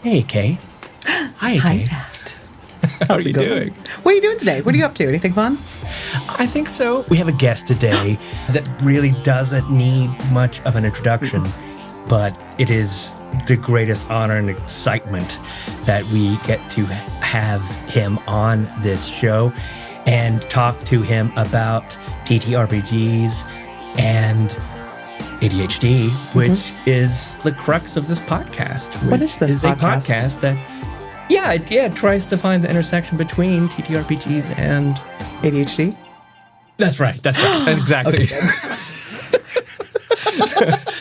Hey, Kate. Hi, Kate. Matt. How are you doing? What are you doing today? What are you up to? Anything fun? I think so. We have a guest today that really doesn't need much of an introduction, but it is the greatest honor and excitement that we get to have him on this show and talk to him about TTRPGs and ADHD, which is the crux of this podcast. What is this podcast? A podcast that, it tries to find the intersection between TTRPGs and ADHD? That's right. Exactly.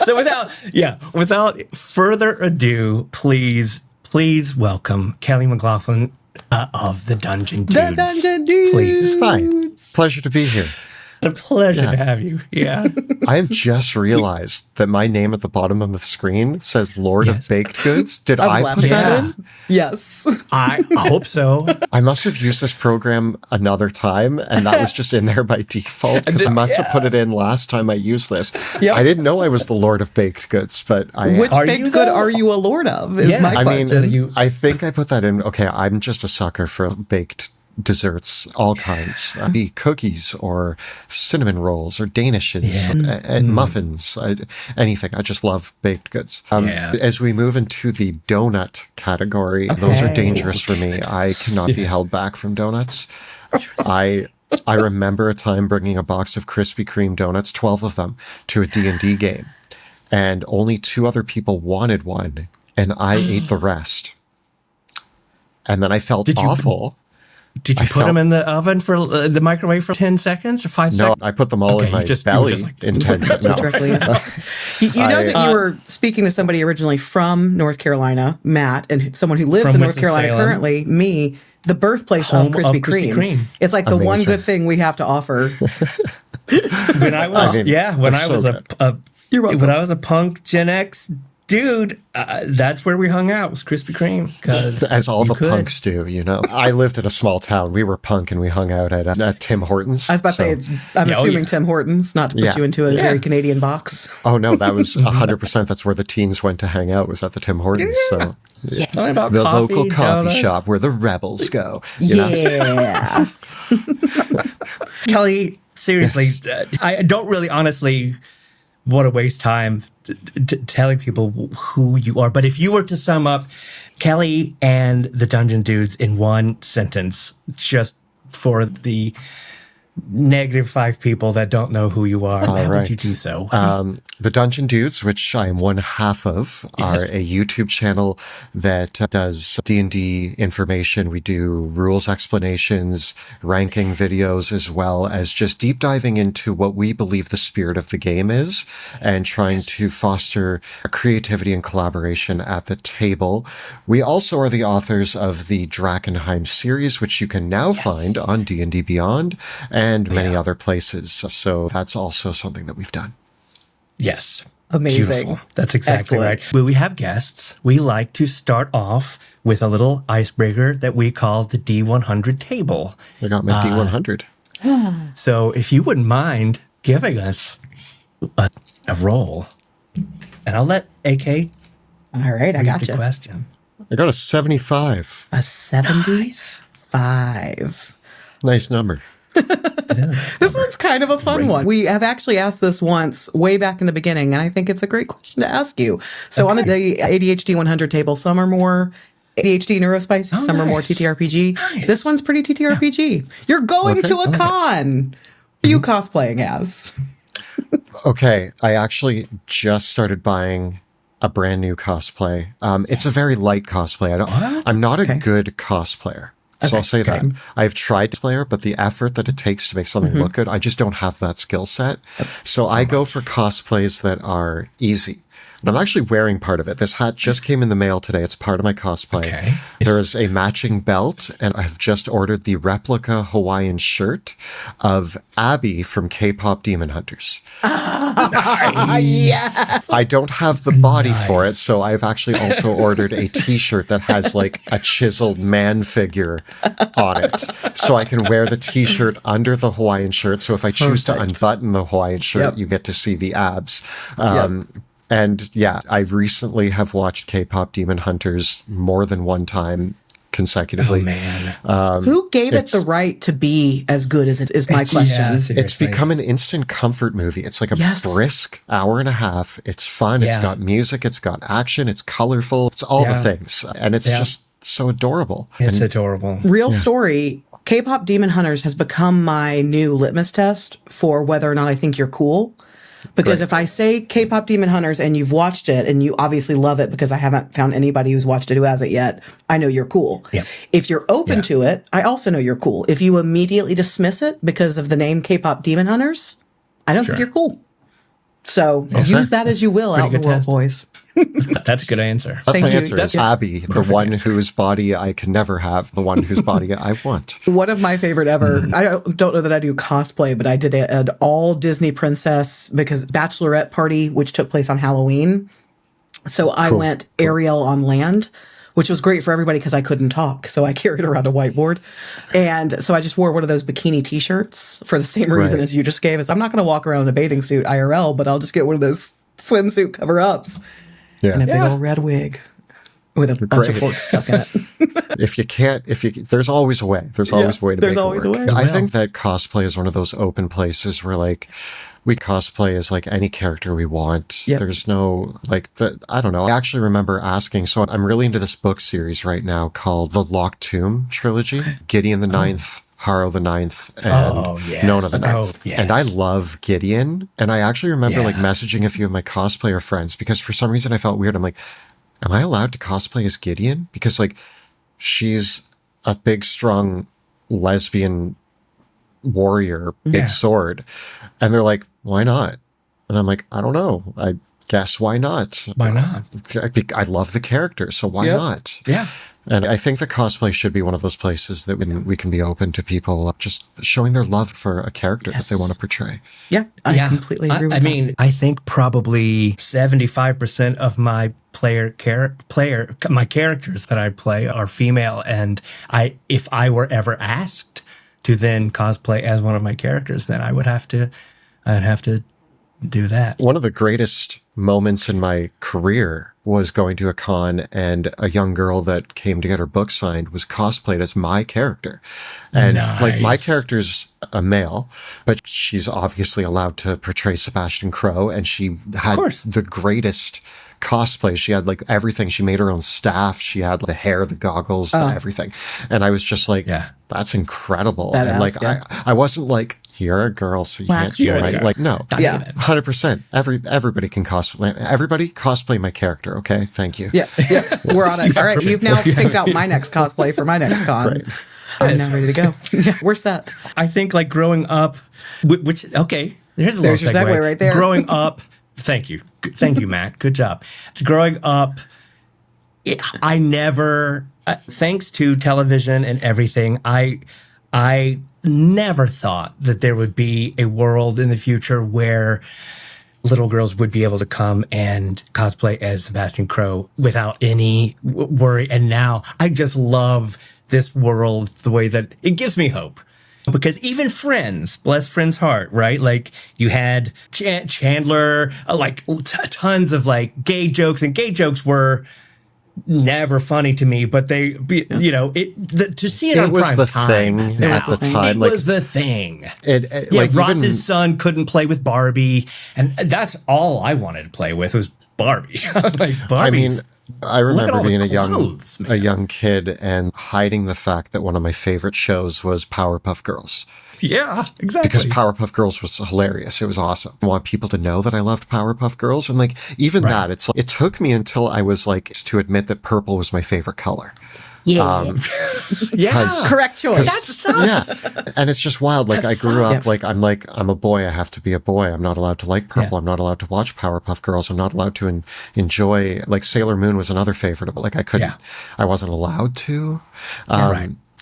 So without further ado, please welcome Kelly McLaughlin of the Dungeon Dudes. The Dungeon Dudes. Please. Hi. Pleasure to be here. It's a pleasure to have you. Yeah. I have just realized that my name at the bottom of the screen says Lord of Baked Goods. Did I put that in? Yes. I hope so. I must have used this program another time, and that was just in there by default, because I must have put it in last time I used this. Yep. I didn't know I was the Lord of Baked Goods, but I Which baked good are you a lord of, is my question. I mean, I think I put that in. Okay, I'm just a sucker for baked desserts, all kinds, be cookies or cinnamon rolls or danishes and muffins, anything. I just love baked goods. As we move into the donut category, those are dangerous for me. I cannot be held back from donuts. I remember a time bringing a box of Krispy Kreme donuts, 12 of them, to a D&D game, and only 2 other people wanted one, and I ate the rest. And then I felt awful. Did you put them in the oven for the microwave for 10 seconds or 5 seconds? No, I put them all in my belly in 10 seconds. No. You know that you were speaking to somebody originally from North Carolina, Matt, and someone who lives in North Carolina currently, me, the birthplace of Krispy Kreme. It's like the one good thing we have to offer. When I was a punk Gen X dude, that's where we hung out, was Krispy Kreme. As all the punks do, you know. I lived in a small town. We were punk and we hung out at Tim Hortons. I was about to say, I'm assuming Tim Hortons, not to put you into a very Canadian box. Oh, no, that was 100%. That's where the teens went to hang out, was at the Tim Hortons. So the local coffee shop where the rebels go. You know? Kelly, seriously, I don't really honestly want to waste time telling people who you are. But if you were to sum up Kelly and the Dungeon Dudes in one sentence, just for the -5 people that don't know who you are, how would you do so? The Dungeon Dudes, which I am one half of, are a YouTube channel that does D&D information. We do rules explanations, ranking videos, as well as just deep diving into what we believe the spirit of the game is and trying to foster creativity and collaboration at the table. We also are the authors of the Drakkenheim series, which you can now find on D&D Beyond and many other places. So that's also something that we've done. Yes. Amazing. Beautiful. That's exactly right. When we have guests, we like to start off with a little icebreaker that we call the D100 table. I got my D100. So if you wouldn't mind giving us a roll, and I'll let AK All right, I got the you. question. I got a 75. A 75. Nice number. This one's kind of a fun one. We have actually asked this once way back in the beginning, and I think it's a great question to ask you. So on the ADHD 100 table, some are more ADHD neurospicy, some are more TTRPG. Nice. This one's pretty TTRPG. You're going to a con. What are you cosplaying as? Okay, I actually just started buying a brand new cosplay. It's a very light cosplay. I'm not a good cosplayer. So I'll say that. I've tried to play, but the effort that it takes to make something look good, I just don't have that skill set. So I go for cosplays that are easy. And I'm actually wearing part of it. This hat just came in the mail today. It's part of my cosplay. Okay. There is a matching belt, and I've just ordered the replica Hawaiian shirt of Abby from K-pop Demon Hunters. Yes. I don't have the body for it, so I've actually also ordered a t-shirt that has like a chiseled man figure on it. So I can wear the t-shirt under the Hawaiian shirt. So if I choose to unbutton the Hawaiian shirt, you get to see the abs. And yeah, I recently have watched K-pop Demon Hunters more than one time consecutively. Oh, man. Who gave it the right to be as good as it is my question. Yeah, It's become an instant comfort movie. It's like a brisk hour and a half. It's fun. It's got music. It's got action. It's colorful. It's all the things. And it's just so adorable. It's adorable. Real story. K-pop Demon Hunters has become my new litmus test for whether or not I think you're cool. Because if I say K-pop Demon Hunters and you've watched it and you obviously love it because I haven't found anybody who's watched it who hasn't yet, I know you're cool. Yep. If you're open to it, I also know you're cool. If you immediately dismiss it because of the name K-pop Demon Hunters, I don't think you're cool. So use that as you will out in the world, boys. That's a good answer. That's my answer. Is Abby, the one whose body I can never have, the one whose body I want. One of my favorite ever. I don't know that I do cosplay, but I did an all Disney princess because bachelorette party, which took place on Halloween. So I went Ariel on land, which was great for everybody because I couldn't talk. So I carried around a whiteboard. And so I just wore one of those bikini t-shirts for the same reason as you just gave us. I'm not going to walk around in a bathing suit IRL, but I'll just get one of those swimsuit cover-ups. Yeah. And a big old red wig with a bunch of forks stuck in it. There's always a way. There's always a way to make it work. There's always a way. I think that cosplay is one of those open places where like we cosplay as like any character we want. Yep. There's no I don't know. I actually remember asking, so I'm really into this book series right now called the Locked Tomb trilogy, Gideon the Ninth. Harrow the Ninth and Nona the Ninth. And I love Gideon. And I actually remember like messaging a few of my cosplayer friends because for some reason I felt weird. I'm like, am I allowed to cosplay as Gideon? Because like she's a big, strong lesbian warrior, big sword. And they're like, why not? And I'm like, I don't know. I guess why not? Why not? I love the character, so why not? Yeah. And I think that cosplay should be one of those places that we can be open to people just showing their love for a character that they want to portray. Yeah, I completely agree with that. I mean, I think probably 75% of my my characters that I play are female, and if I were ever asked to then cosplay as one of my characters, then I'd have to do that. One of the greatest moments in my career was going to a con and a young girl that came to get her book signed was cosplayed as my character. And like my character's a male, but she's obviously allowed to portray Sebastian Crow, and she had the greatest cosplay. She had like everything. She made her own staff. She had the hair, the goggles, everything. And I was just like, that's incredible. And like, I wasn't like, you're a girl, so you can't do it. Like, no. 100%. Everybody can cosplay. Everybody cosplay my character, okay? Thank you. Yeah. We're on it. All right. You've now picked out my next cosplay for my next con. Great. I'm now ready to go. We're set. I think like growing up, there's a little your segue right there. Growing up, thank you, Matt. Good job. Growing up, I never, thanks to television and everything, I never thought that there would be a world in the future where little girls would be able to come and cosplay as Sebastian Crow without any worry. And now I just love this world the way that it gives me hope. Because even Friends, bless Friends' heart, right? Like you had Chandler, tons of like gay jokes, and gay jokes were never funny to me, but to see it on was prime the time, thing at the time. It was the thing. Ross's son couldn't play with Barbie, and that's all I wanted to play with was Barbie. Like Barbie. I mean, I remember being a young kid and hiding the fact that one of my favorite shows was Powerpuff Girls. Yeah, exactly. Because Powerpuff Girls was hilarious. It was awesome. I want people to know that I loved Powerpuff Girls. And like, even that, it took me until I was like, to admit that purple was my favorite color. Yeah. Correct choice. That sucks. Yeah. And it's just wild. Like I grew up, I'm a boy. I have to be a boy. I'm not allowed to like purple. Yeah. I'm not allowed to watch Powerpuff Girls. I'm not allowed to enjoy, like Sailor Moon was another favorite, but like I wasn't allowed to.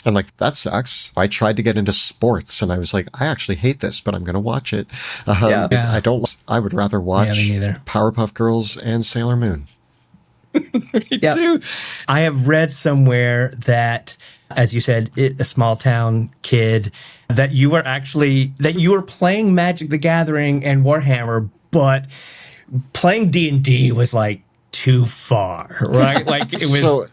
And like, that sucks. I tried to get into sports and I was like, I actually hate this, but I'm going to watch it. I would rather watch Powerpuff Girls and Sailor Moon. Me too. I have read somewhere that, as you said, a small town kid, that you were playing Magic the Gathering and Warhammer, but playing D&D was like too far, right? Like it was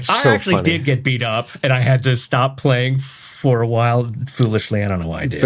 I actually did get beat up and I had to stop playing for a while. Foolishly, I don't know why I did.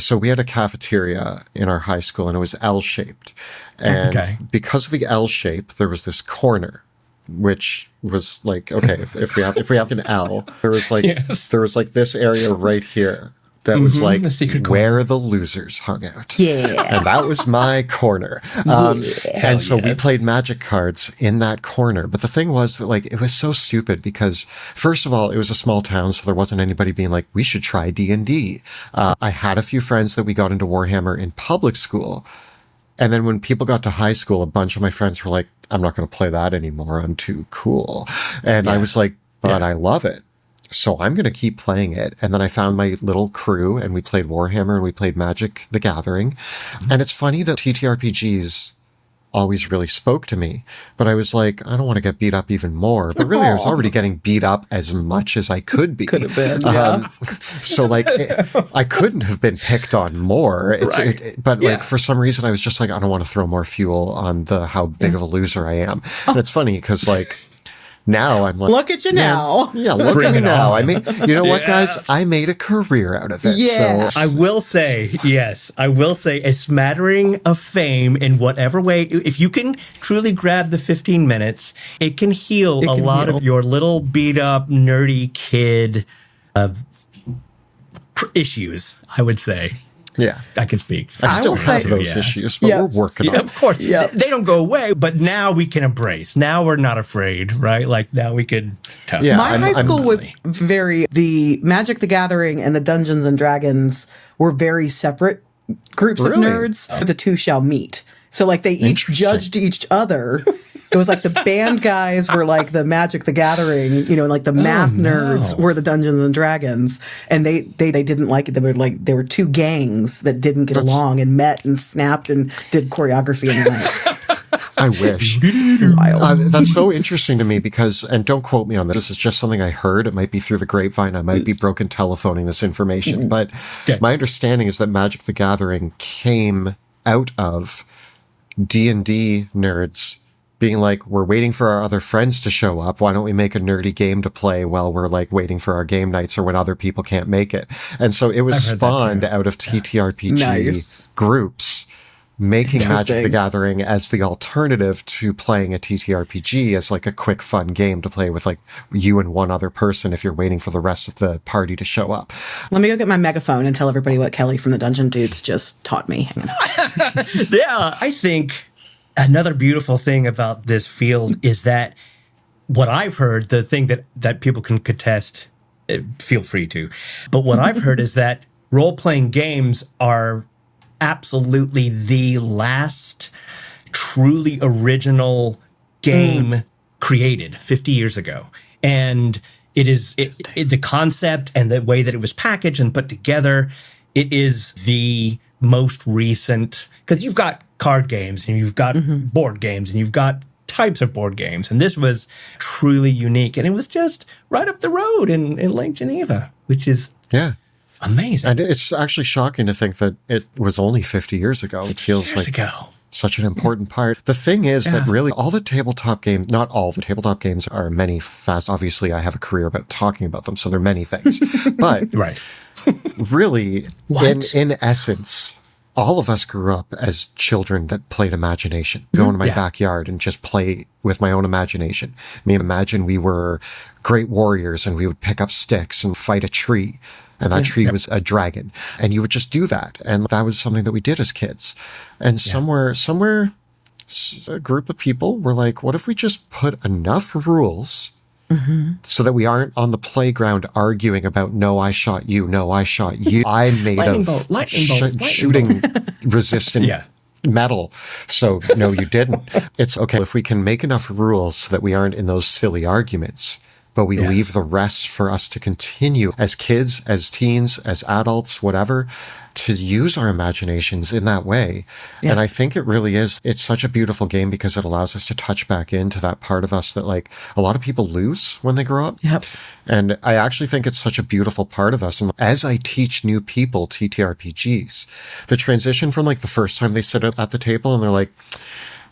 So we had a cafeteria in our high school and it was L-shaped. And because of the L shape, there was this corner, which was like, okay, if we have an L, there was like, there was like this area right here. That was like where the losers hung out. Yeah. And that was my corner. And so we played Magic cards in that corner. But the thing was that like, it was so stupid because first of all, it was a small town. So there wasn't anybody being like, we should try D&D. I had a few friends that we got into Warhammer in public school. And then when people got to high school, a bunch of my friends were like, I'm not going to play that anymore. I'm too cool. And I was like, but I love it. So I'm going to keep playing it. And then I found my little crew and we played Warhammer and we played Magic the Gathering. And it's funny that TTRPGs always really spoke to me, but I was like, I don't want to get beat up even more. But really, I was already getting beat up as much as I could be. Could have been, so like, I couldn't have been picked on more. But like, for some reason, I was just like, I don't want to throw more fuel on how big of a loser I am. And it's funny because like, now I'm like, look at you now. Yeah, look at me now. I made, you know what, guys? I made a career out of it. Yeah. So. I will say, a smattering of fame in whatever way. If you can truly grab the 15 minutes, it can heal a lot of your little beat up, nerdy kid issues, I would say. Yeah. I can speak. I still have those issues, but we're working on it. Of course. They don't go away, but now we can embrace. Now we're not afraid, right? Like now we could tough. Yeah, my high school was the Magic the Gathering and the Dungeons and Dragons were very separate groups of nerds. The two shall meet. So like they each judged each other. It was like the band guys were like the Magic the Gathering, you know, like the math nerds were the Dungeons and Dragons, and they didn't like it. They were two gangs that didn't get along and met and snapped and did choreography in the night. I wish. That's so interesting to me because, and don't quote me on this. This is just something I heard. It might be through the grapevine. I might be broken telephoning this information, but my understanding is that Magic the Gathering came out of D&D nerds being like, we're waiting for our other friends to show up. Why don't we make a nerdy game to play while we're like waiting for our game nights or when other people can't make it? And so it was spawned out of TTRPG groups making Magic the Gathering as the alternative to playing a TTRPG as like a quick, fun game to play with like you and one other person if you're waiting for the rest of the party to show up. Let me go get my megaphone and tell everybody what Kelly from the Dungeon Dudes just taught me. Yeah, I think another beautiful thing about this field is that what I've heard, the thing that people can contest, feel free to, but what I've heard is that role-playing games are absolutely the last truly original game created 50 years ago. And it is the concept and the way that it was packaged and put together, it is the most recent, because you've got card games and you've got board games and you've got types of board games. And this was truly unique. And it was just right up the road in Lake Geneva, which is amazing. And it's actually shocking to think that it was only 50 years ago. It feels like such an important part. The thing is that really all the tabletop games, not all the tabletop games are many fast. Obviously, I have a career about talking about them, so they're many things. But really, in essence, all of us grew up as children that played imagination. Go into my backyard and just play with my own imagination. I mean, imagine we were great warriors and we would pick up sticks and fight a tree. And that tree was a dragon. And you would just do that. And that was something that we did as kids. And somewhere, a group of people were like, what if we just put enough rules so that we aren't on the playground arguing about, no, I shot you, no, I shot you. I'm made of shooting resistant metal. So no, you didn't. It's okay if we can make enough rules so that we aren't in those silly arguments, but we leave the rest for us to continue as kids, as teens, as adults, whatever. to use our imaginations in that way. Yeah. And I think it really is, it's such a beautiful game because it allows us to touch back into that part of us that like a lot of people lose when they grow up. Yep. And I actually think it's such a beautiful part of us. And as I teach new people TTRPGs, the transition from like the first time they sit at the table and they're like,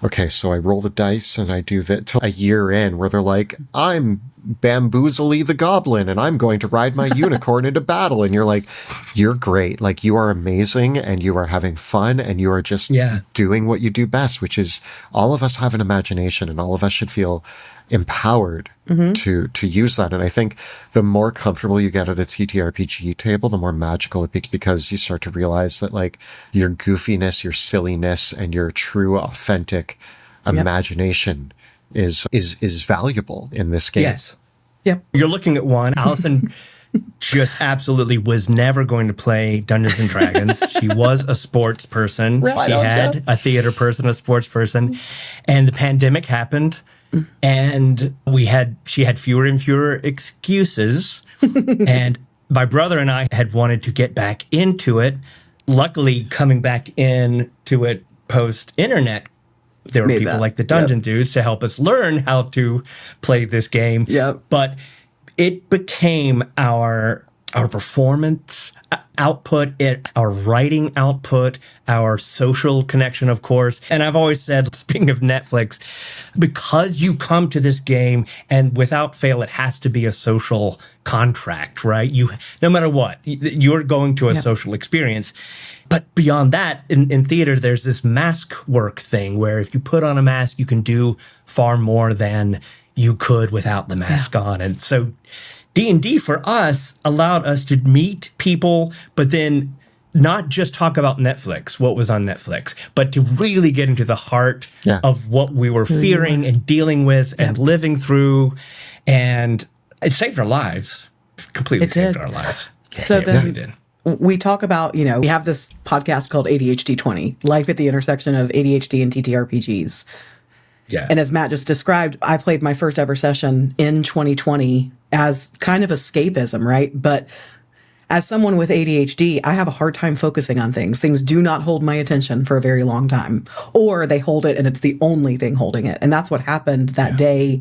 okay, so I roll the dice and I do that till a year in where they're like, I'm Bamboozly the Goblin and I'm going to ride my unicorn into battle. And you're like, you're great. Like you are amazing and you are having fun and you are just doing what you do best, which is all of us have an imagination and all of us should feel empowered to use that. And I think the more comfortable you get at a TTRPG table, the more magical it becomes because you start to realize that like your goofiness, your silliness, and your true authentic imagination is valuable in this game. Yes. Yep. You're looking at one. Allison just absolutely was never going to play Dungeons and Dragons. She was a sports person. She had a theater person, a sports person. And the pandemic happened. And she had fewer and fewer excuses. And my brother and I had wanted to get back into it. Luckily, coming back into it post-internet, there were people like the Dungeon Dudes to help us learn how to play this game. Yep. But it became our performance output, our writing output, our social connection, of course. And I've always said, speaking of Netflix, because you come to this game and without fail, it has to be a social contract, right? No matter what, you're going to a social experience. But beyond that, in theater, there's this mask work thing where if you put on a mask, you can do far more than you could without the mask on. And so D&D for us allowed us to meet people, but then not just talk about Netflix, what was on Netflix, but to really get into the heart of what we were fearing and dealing with and living through. And it saved our lives. Completely saved our lives. So then we talk about, we have this podcast called ADHd20, Life at the Intersection of ADHD and TTRPGs. Yeah. And as Matt just described, I played my first ever session in 2020 as kind of escapism, right? But as someone with ADHD, I have a hard time focusing on things. Things do not hold my attention for a very long time, or they hold it and it's the only thing holding it. And that's what happened that day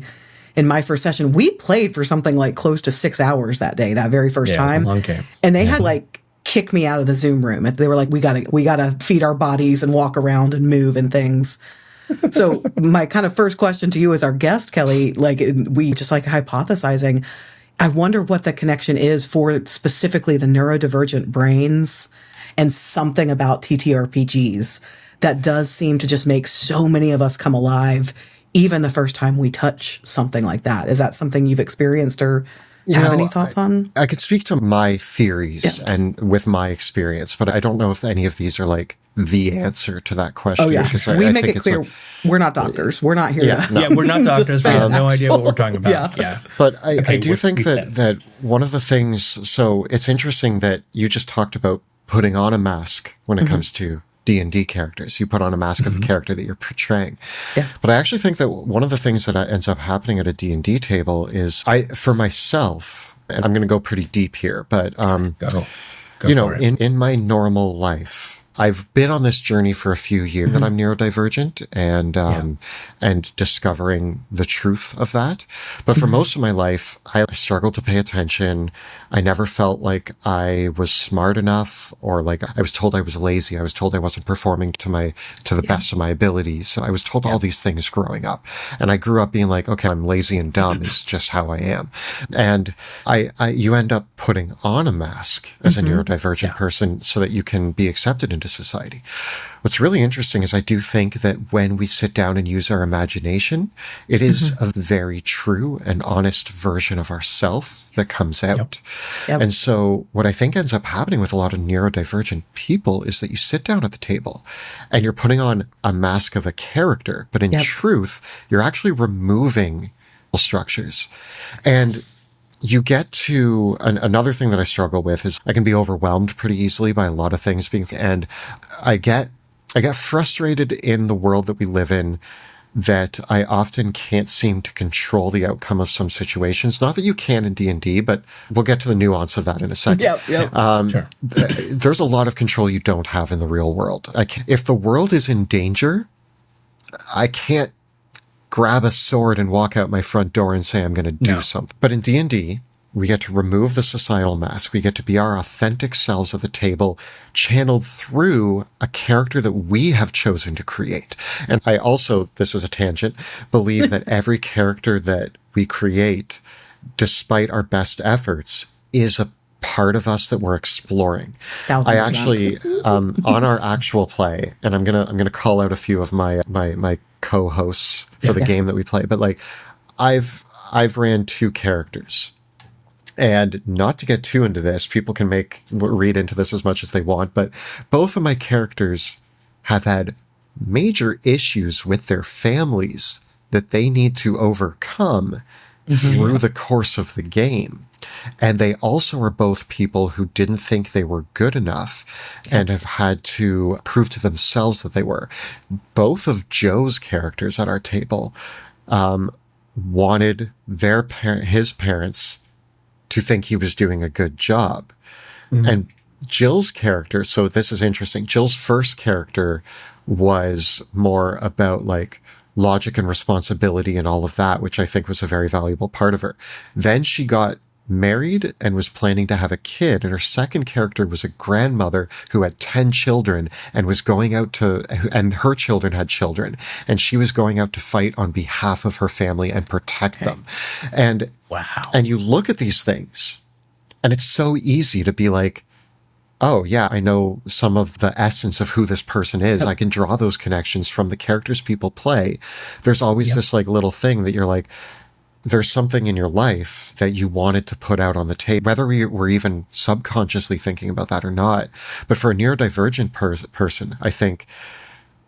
in my first session. We played for something like close to 6 hours that day, that very first time. It was a long game. And they had like kick me out of the Zoom room. They were like, we gotta feed our bodies and walk around and move and things. So my kind of first question to you as our guest, Kelly, like we just like hypothesizing, I wonder what the connection is for specifically the neurodivergent brains and something about TTRPGs that does seem to just make so many of us come alive, even the first time we touch something like that. Is that something you've experienced or have any thoughts on? I could speak to my theories and with my experience, but I don't know if any of these are like the answer to that question. Oh, yeah. We make it clear we're not doctors. We're not here to... Yeah, we're not doctors. We have no idea what we're talking about. Yeah. But I do think that one of the things... So it's interesting that you just talked about putting on a mask when it comes to D&D characters. You put on a mask of a character that you're portraying. Yeah. But I actually think that one of the things that ends up happening at a D&D table is for myself, and I'm going to go pretty deep here, but go in my normal life, I've been on this journey for a few years that I'm neurodivergent and discovering the truth of that. But for most of my life, I struggled to pay attention. I never felt like I was smart enough, or like I was told I was lazy. I was told I wasn't performing to the best of my abilities. I was told all these things growing up. And I grew up being like, okay, I'm lazy and dumb is just how I am. And you end up putting on a mask as a neurodivergent person so that you can be accepted into society. What's really interesting is I do think that when we sit down and use our imagination, it is a very true and honest version of ourself that comes out. Yep. And so what I think ends up happening with a lot of neurodivergent people is that you sit down at the table and you're putting on a mask of a character, but in truth, you're actually removing structures. And you get to another thing that I struggle with is I can be overwhelmed pretty easily by a lot of things and I get frustrated in the world that we live in that I often can't seem to control the outcome of some situations. Not that you can in D&D, but we'll get to the nuance of that in a second. Yep. Sure. There's a lot of control you don't have in the real world. If the world is in danger, I can't grab a sword and walk out my front door and say I'm going to do something. But in D&D, we get to remove the societal mask. We get to be our authentic selves at the table, channeled through a character that we have chosen to create. And I also, this is a tangent, believe that every character that we create, despite our best efforts, is a part of us that we're exploring. I actually, on our actual play, and I'm gonna call out a few of my co-hosts for the game that we play, but like, I've ran 2 characters. And not to get too into this, people can read into this as much as they want, but both of my characters have had major issues with their families that they need to overcome through the course of the game. And they also are both people who didn't think they were good enough and have had to prove to themselves that they were. Both of Joe's characters at our table wanted his parents to think he was doing a good job. And Jill's character, so this is interesting. Jill's first character was more about like logic and responsibility and all of that, which I think was a very valuable part of her. Then she got married and was planning to have a kid. And her second character was a grandmother who had 10 children and was going out and her children had children. And she was going out to fight on behalf of her family and protect them. And and you look at these things and it's so easy to be like, oh yeah, I know some of the essence of who this person is. I can draw those connections from the characters people play. There's always this like little thing that you're like, there's something in your life that you wanted to put out on the table, whether we were even subconsciously thinking about that or not. But for a neurodivergent person, I think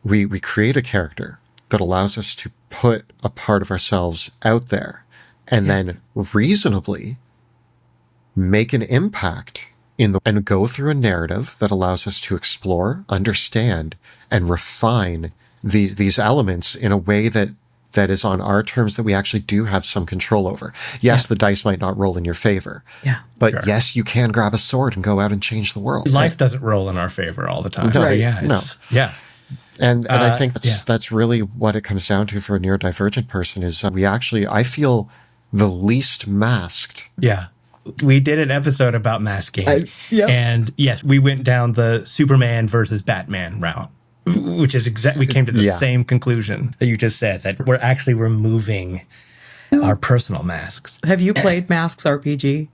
we create a character that allows us to put a part of ourselves out there and then reasonably make an impact and go through a narrative that allows us to explore, understand, and refine these elements in a way that is on our terms that we actually do have some control over. Yes, the dice might not roll in your favor. But yes, you can grab a sword and go out and change the world. Life doesn't roll in our favor all the time. No, So And I think that's really what it comes down to for a neurodivergent person is I feel the least masked. Yeah. We did an episode about masking. And yes, we went down the Superman versus Batman route, which is we came to the same conclusion that you just said, that we're actually removing our personal masks. Have you played Masks RPG?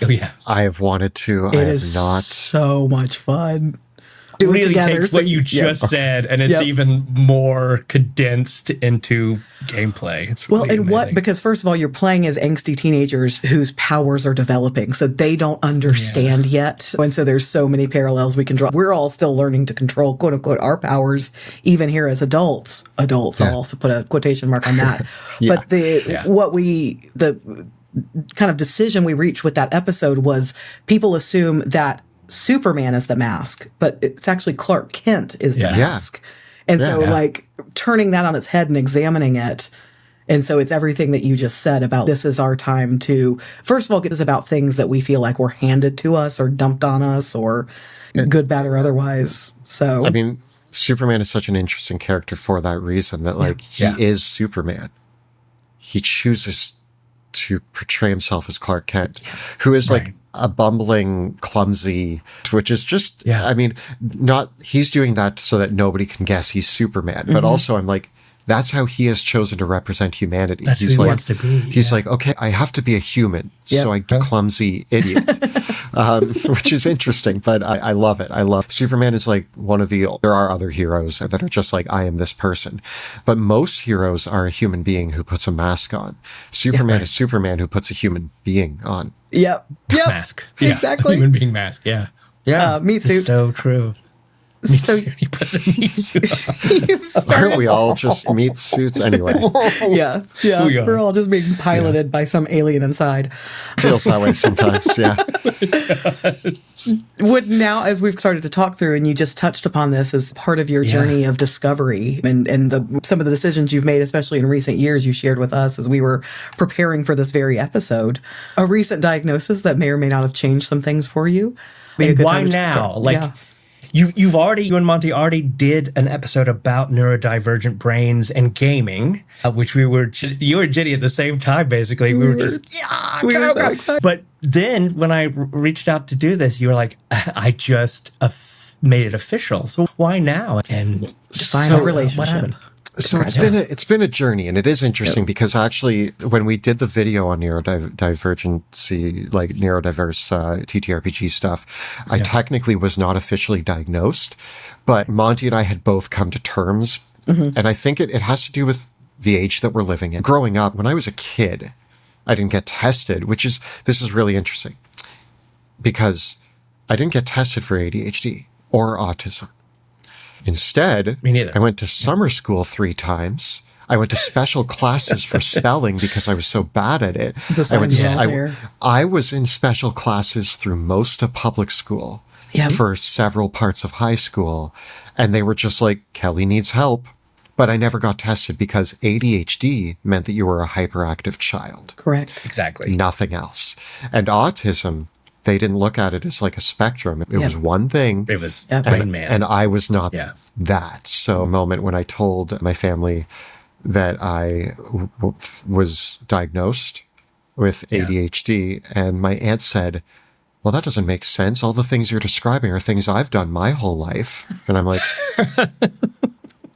Oh, yeah. I have wanted to. It is not. So much fun. Do really it together. Takes what you just said, and it's even more condensed into gameplay. It's really amazing. Because first of all, you're playing as angsty teenagers whose powers are developing, so they don't understand yet. And so there's so many parallels we can draw. We're all still learning to control, quote unquote, our powers, even here as adults. I'll also put a quotation mark on that. But the kind of decision we reached with that episode was people assume that Superman is the mask, but it's actually Clark Kent is the mask. And so like turning that on its head and examining it. And so it's everything that you just said about this is our time to, first of all, get about things that we feel like were handed to us or dumped on us or good, bad, or otherwise. So, I mean, Superman is such an interesting character for that reason that like he is Superman. He chooses to portray himself as Clark Kent, who is like a bumbling, clumsy, which is just, I mean, he's doing that so that nobody can guess he's Superman. But also I'm like, that's how he has chosen to represent humanity. That's he's who he like, wants to be. He's like, okay, I have to be a human, so I clumsy idiot, which is interesting, but I love it. I love Superman is like there are other heroes that are just like, I am this person, but most heroes are a human being who puts a mask on. Superman is Superman who puts a human being on. Yep. Mask. Yeah. Exactly. Human being mask. Yeah. Meat suit. It's so true. So He puts a meat suit on. you Aren't started, we all just meat suits anyway? yeah, We are. we're all just being piloted by some alien inside. Feels that way sometimes, yeah. Would now, as we've started to talk through, and you just touched upon this as part of your journey of discovery and some of the decisions you've made, especially in recent years, you shared with us as we were preparing for this very episode, a recent diagnosis that may or may not have changed some things for you. Be a And good why time to now? start. Like, Yeah. you and Monty already did an episode about neurodivergent brains and gaming, which you were Ginny at the same time, basically. We were just, we were so excited. But then when I reached out to do this, you were like, I just made it official. So why now? And Define So, a what relationship. happened? So it's been a journey, and it is interesting because actually, when we did the video on neurodivergency, like neurodiverse TTRPG stuff, I technically was not officially diagnosed, but Monty and I had both come to terms, and I think it has to do with the age that we're living in. Growing up, when I was a kid, I didn't get tested, this is really interesting because I didn't get tested for ADHD or autism. Instead, Me neither. I went to summer school 3 times. I went to special classes for spelling because I was so bad at it. I was in special classes through most of public school for several parts of high school. And they were just like, Kelly needs help. But I never got tested because ADHD meant that you were a hyperactive child. Correct. Exactly. Nothing else. And autism, they didn't look at it as like a spectrum. It was one thing. It was Yep. Rain Man. And I was not Yeah. that. So a moment when I told my family that I was diagnosed with ADHD, and my aunt said, well, that doesn't make sense. All the things you're describing are things I've done my whole life. And I'm like,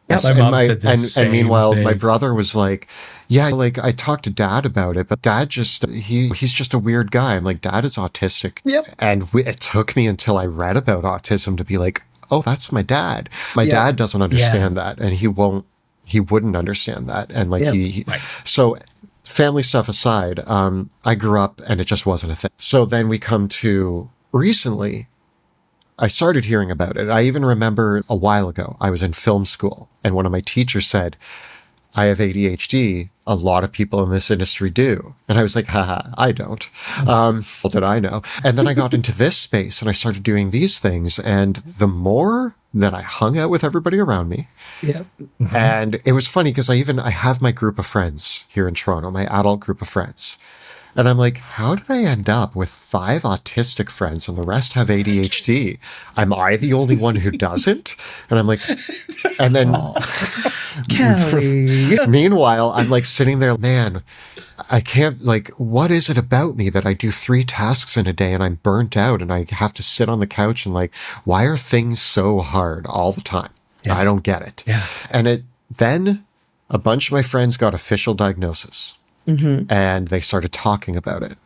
yes. My mom said the and same meanwhile, thing. my brother was like, yeah, like I talked to Dad about it, but Dad he's just a weird guy. I'm like, Dad is autistic. Yep. And it took me until I read about autism to be like, oh, that's my dad. My dad doesn't understand that, and he wouldn't understand that. And like so family stuff aside, I grew up and it just wasn't a thing. So then we come to recently, I started hearing about it. I even remember a while ago, I was in film school and one of my teachers said, I have ADHD. A lot of people in this industry do. And I was like, haha, I don't. Well, did I know? And then I got into this space and I started doing these things. And the more that I hung out with everybody around me, and it was funny because I have my group of friends here in Toronto, my adult group of friends. And I'm like, how did I end up with 5 autistic friends and the rest have ADHD? Am I the only one who doesn't? And I'm like, and then Kelly. meanwhile, I'm like sitting there, man, I can't, like, what is it about me that I do 3 tasks in a day and I'm burnt out and I have to sit on the couch and like, why are things so hard all the time? I don't get it. And then a bunch of my friends got official diagnosis. And they started talking about it.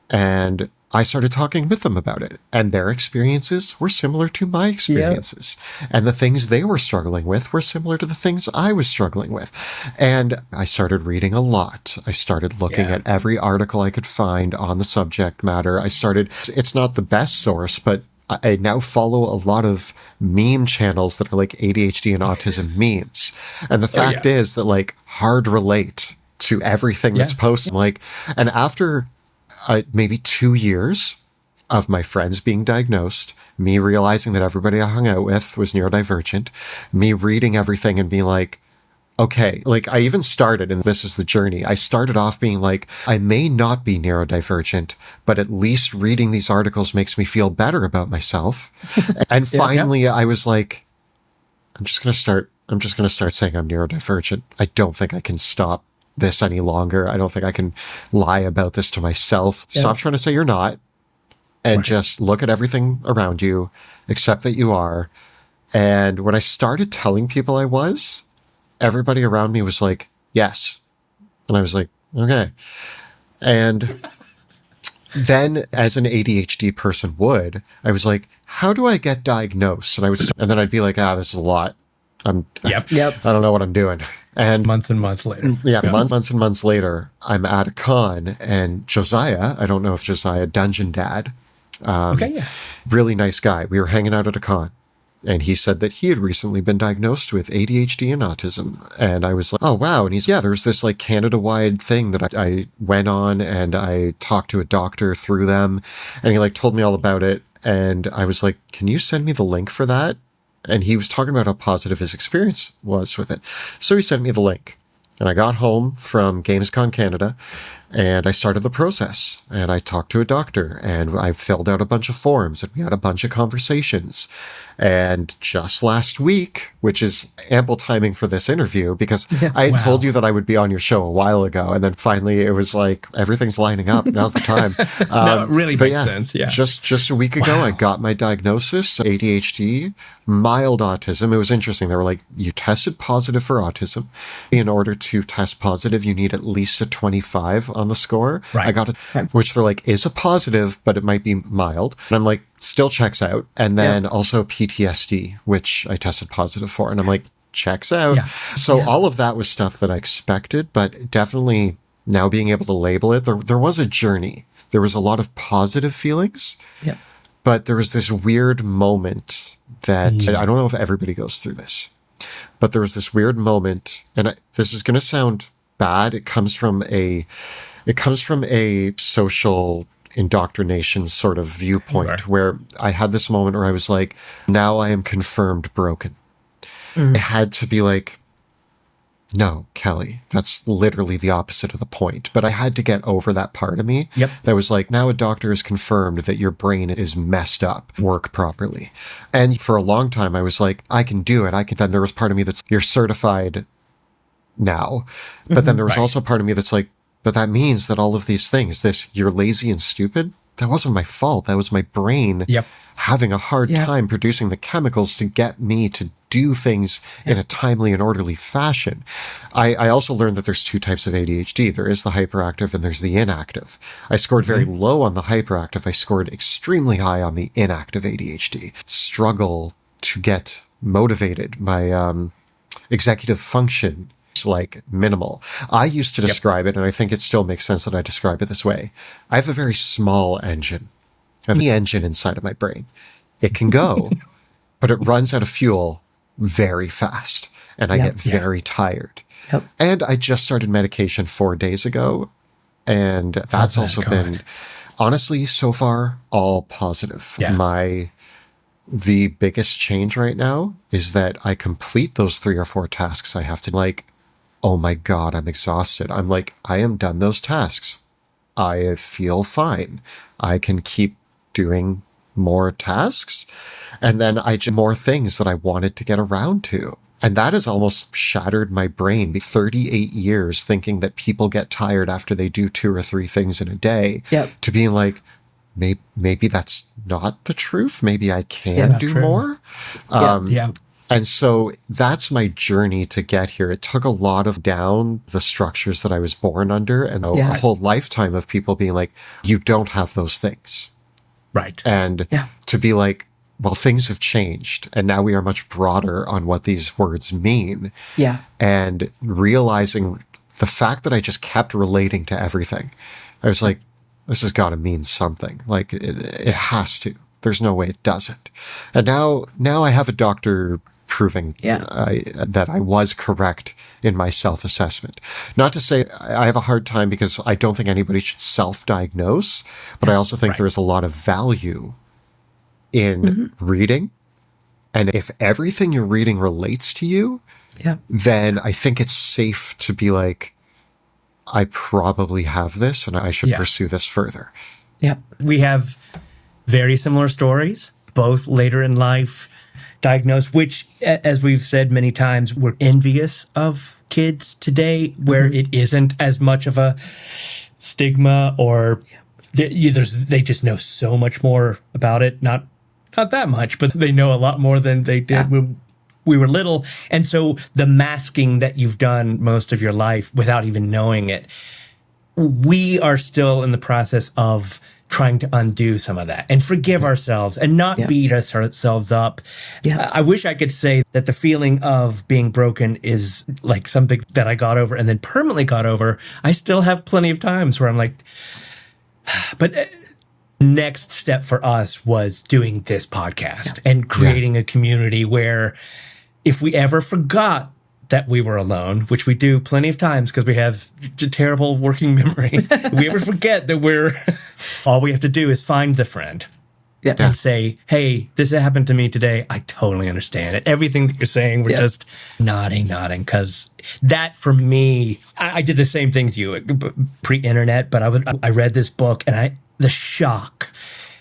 And I started talking with them about it. And their experiences were similar to my experiences. And the things they were struggling with were similar to the things I was struggling with. And I started reading a lot. I started looking at every article I could find on the subject matter. It's not the best source, but I now follow a lot of meme channels that are like ADHD and autism memes. And the fact is that like hard relate to everything that's posted. Like, and after maybe 2 years of my friends being diagnosed, me realizing that everybody I hung out with was neurodivergent, me reading everything and being like, okay, like I even started, and this is the journey. I started off being like, I may not be neurodivergent, but at least reading these articles makes me feel better about myself. And finally I was like, I'm just going to start saying I'm neurodivergent. I don't think I can stop this any longer. I don't think I can lie about this to myself. Stop trying to say you're not, and just look at everything around you, accept that you are. And when I started telling people I was, everybody around me was like, yes. And I was like, okay. And then as an ADHD person would, I was like, how do I get diagnosed? And then I'd be like, this is a lot. I don't know what I'm doing. And months and months later. Months and months later, I'm at a con, and Josiah, I don't know if Josiah, Dungeon Dad, really nice guy. We were hanging out at a con, And he said that he had recently been diagnosed with ADHD and autism. And I was like, oh, wow. And he's, yeah, there's this like Canada-wide thing that I went on, and I talked to a doctor through them, and he like told me all about it. And I was like, can you send me the link for that? And he was talking about how positive his experience was with it. So he sent me the link. And I got home from Gamescom Canada, and I started the process, and I talked to a doctor, and I filled out a bunch of forms, and we had a bunch of conversations. And just last week, which is ample timing for this interview, because I had told you that I would be on your show a while ago, and then finally it was like, everything's lining up. Now's the time. No, it really makes sense. Yeah. Just a week ago, I got my diagnosis, ADHD, mild autism. It was interesting. They were like, you tested positive for autism. In order to test positive, you need at least a 25 on the score. Right. I got it, which they're like, is a positive, but it might be mild. And I'm like, still checks out. And then also PTSD, which I tested positive for. And I'm like, checks out. Yeah. So all of that was stuff that I expected, but definitely now being able to label it, there was a journey. There was a lot of positive feelings, but there was this weird moment that I don't know if everybody goes through this, but there was this weird moment, and this is going to sound bad. It comes from a social indoctrination sort of viewpoint where I had this moment where I was like, now I am confirmed broken. I had to be like, no, Kelly, that's literally the opposite of the point. But I had to get over that part of me that was like, now a doctor has confirmed that your brain is messed up, work properly. And for a long time, I was like, I can do it. Then there was part of me that's, you're certified now. But then there was also part of me that's like, but that means that all of these things, you're lazy and stupid, that wasn't my fault. That was my brain having a hard time producing the chemicals to get me to do things in a timely and orderly fashion. I also learned that there's two types of ADHD. There is the hyperactive and there's the inactive. I scored very low on the hyperactive. I scored extremely high on the inactive ADHD. Struggle to get motivated. My executive function like minimal. I used to describe it, and I think it still makes sense that I describe it this way. I have a very small engine. I have the engine inside of my brain. It can go, but it runs out of fuel very fast, and I get very tired. And I just started medication 4 days ago, and that's also been, honestly, so far, all positive. The biggest change right now is that I complete those 3 or 4 tasks I have to, like, oh my God, I'm exhausted. I'm like, I am done those tasks. I feel fine. I can keep doing more tasks. And then more things that I wanted to get around to. And that has almost shattered my brain. 38 years thinking that people get tired after they do 2 or 3 things in a day to being like, maybe that's not the truth. Maybe I can do more. And so that's my journey to get here. It took a lot of down the structures that I was born under, and a whole lifetime of people being like, you don't have those things. Right. And to be like, well, things have changed, and now we are much broader on what these words mean. And realizing the fact that I just kept relating to everything. I was like, this has got to mean something. Like, it has to. There's no way it doesn't. And now I have a doctor proving that I was correct in my self-assessment. Not to say I have a hard time, because I don't think anybody should self-diagnose, but I also think there is a lot of value in reading. And if everything you're reading relates to you, then I think it's safe to be like, I probably have this and I should pursue this further. We have very similar stories, both later in life diagnosed, which, as we've said many times, we're envious of kids today where it isn't as much of a stigma, or they just know so much more about it. Not that much, but they know a lot more than they did when we were little. And so the masking that you've done most of your life without even knowing it, we are still in the process of trying to undo some of that and forgive ourselves and not beat ourselves up. I wish I could say that the feeling of being broken is like something that I got over and then permanently got over. I still have plenty of times where I'm like, but next step for us was doing this podcast and creating a community where if we ever forgot that we were alone, which we do plenty of times because we have a terrible working memory, if we ever forget that all we have to do is find the friend and say, hey, this happened to me today. I totally understand it. Everything that you're saying, we're just nodding, because that for me, I did the same thing as you pre-internet, but I read this book and the shock,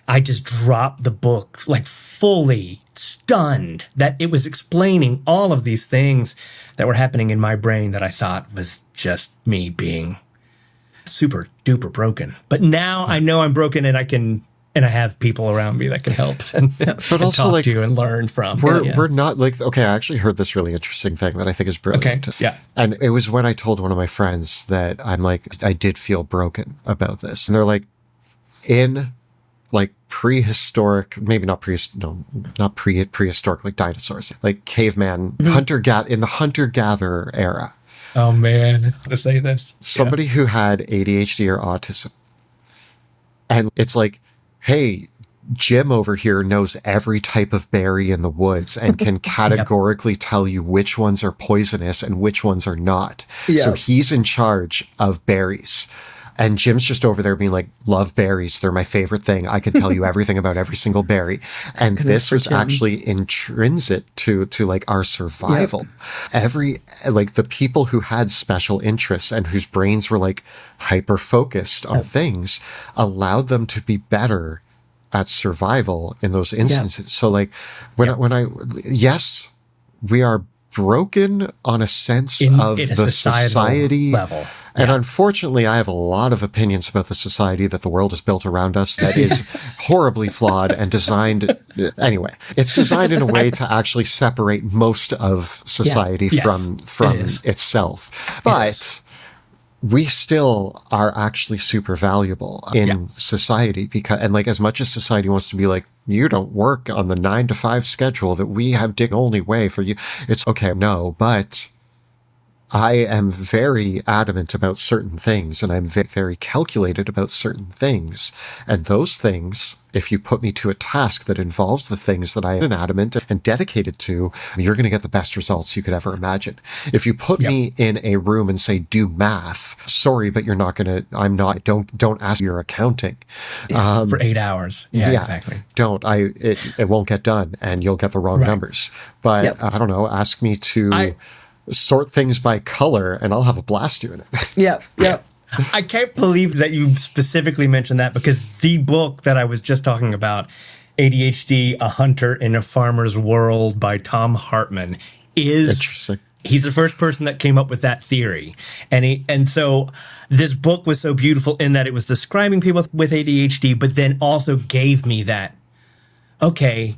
I just dropped the book like fully stunned that it was explaining all of these things that were happening in my brain that I thought was just me being super duper broken. But now I know I'm broken and I have people around me that can help and, but also talk to you and learn from. We're not like, okay, I actually heard this really interesting thing that I think is brilliant. Okay. Yeah. And it was when I told one of my friends that I'm like, I did feel broken about this. And they're like, in like prehistoric, maybe not prehistoric, like dinosaurs, like caveman, in the hunter-gatherer era. Oh man, to say this. Somebody who had ADHD or autism. And it's like, hey, Jim over here knows every type of berry in the woods and can categorically tell you which ones are poisonous and which ones are not. So he's in charge of berries. And Jim's just over there being like, love berries. They're my favorite thing. I can tell you everything about every single berry. And this was actually intrinsic to like our survival. The people who had special interests and whose brains were like hyper focused on things allowed them to be better at survival in those instances. So like yes, we are broken on a sense of the society level. And unfortunately, I have a lot of opinions about the society that the world has built around us that is horribly flawed and designed. Anyway, it's designed in a way to actually separate most of society from itself. But we still are actually super valuable in society and like as much as society wants to be like, you don't work on the 9 to 5 schedule that we have the only way for you. It's okay. No, but I am very adamant about certain things and I'm very calculated about certain things. And those things, if you put me to a task that involves the things that I am adamant and dedicated to, you're going to get the best results you could ever imagine. If you put me in a room and say, do math, sorry, but you're not going to, don't ask your accounting. For 8 hours. Yeah, exactly. Don't. It won't get done and you'll get the wrong numbers. But I don't know, ask me to sort things by color and I'll have a blast doing it. Yep. I can't believe that you specifically mentioned that because the book that I was just talking about, ADHD, A Hunter in a Farmer's World by Tom Hartman, is interesting. He's the first person that came up with that theory. And so this book was so beautiful in that it was describing people with ADHD, but then also gave me that, okay,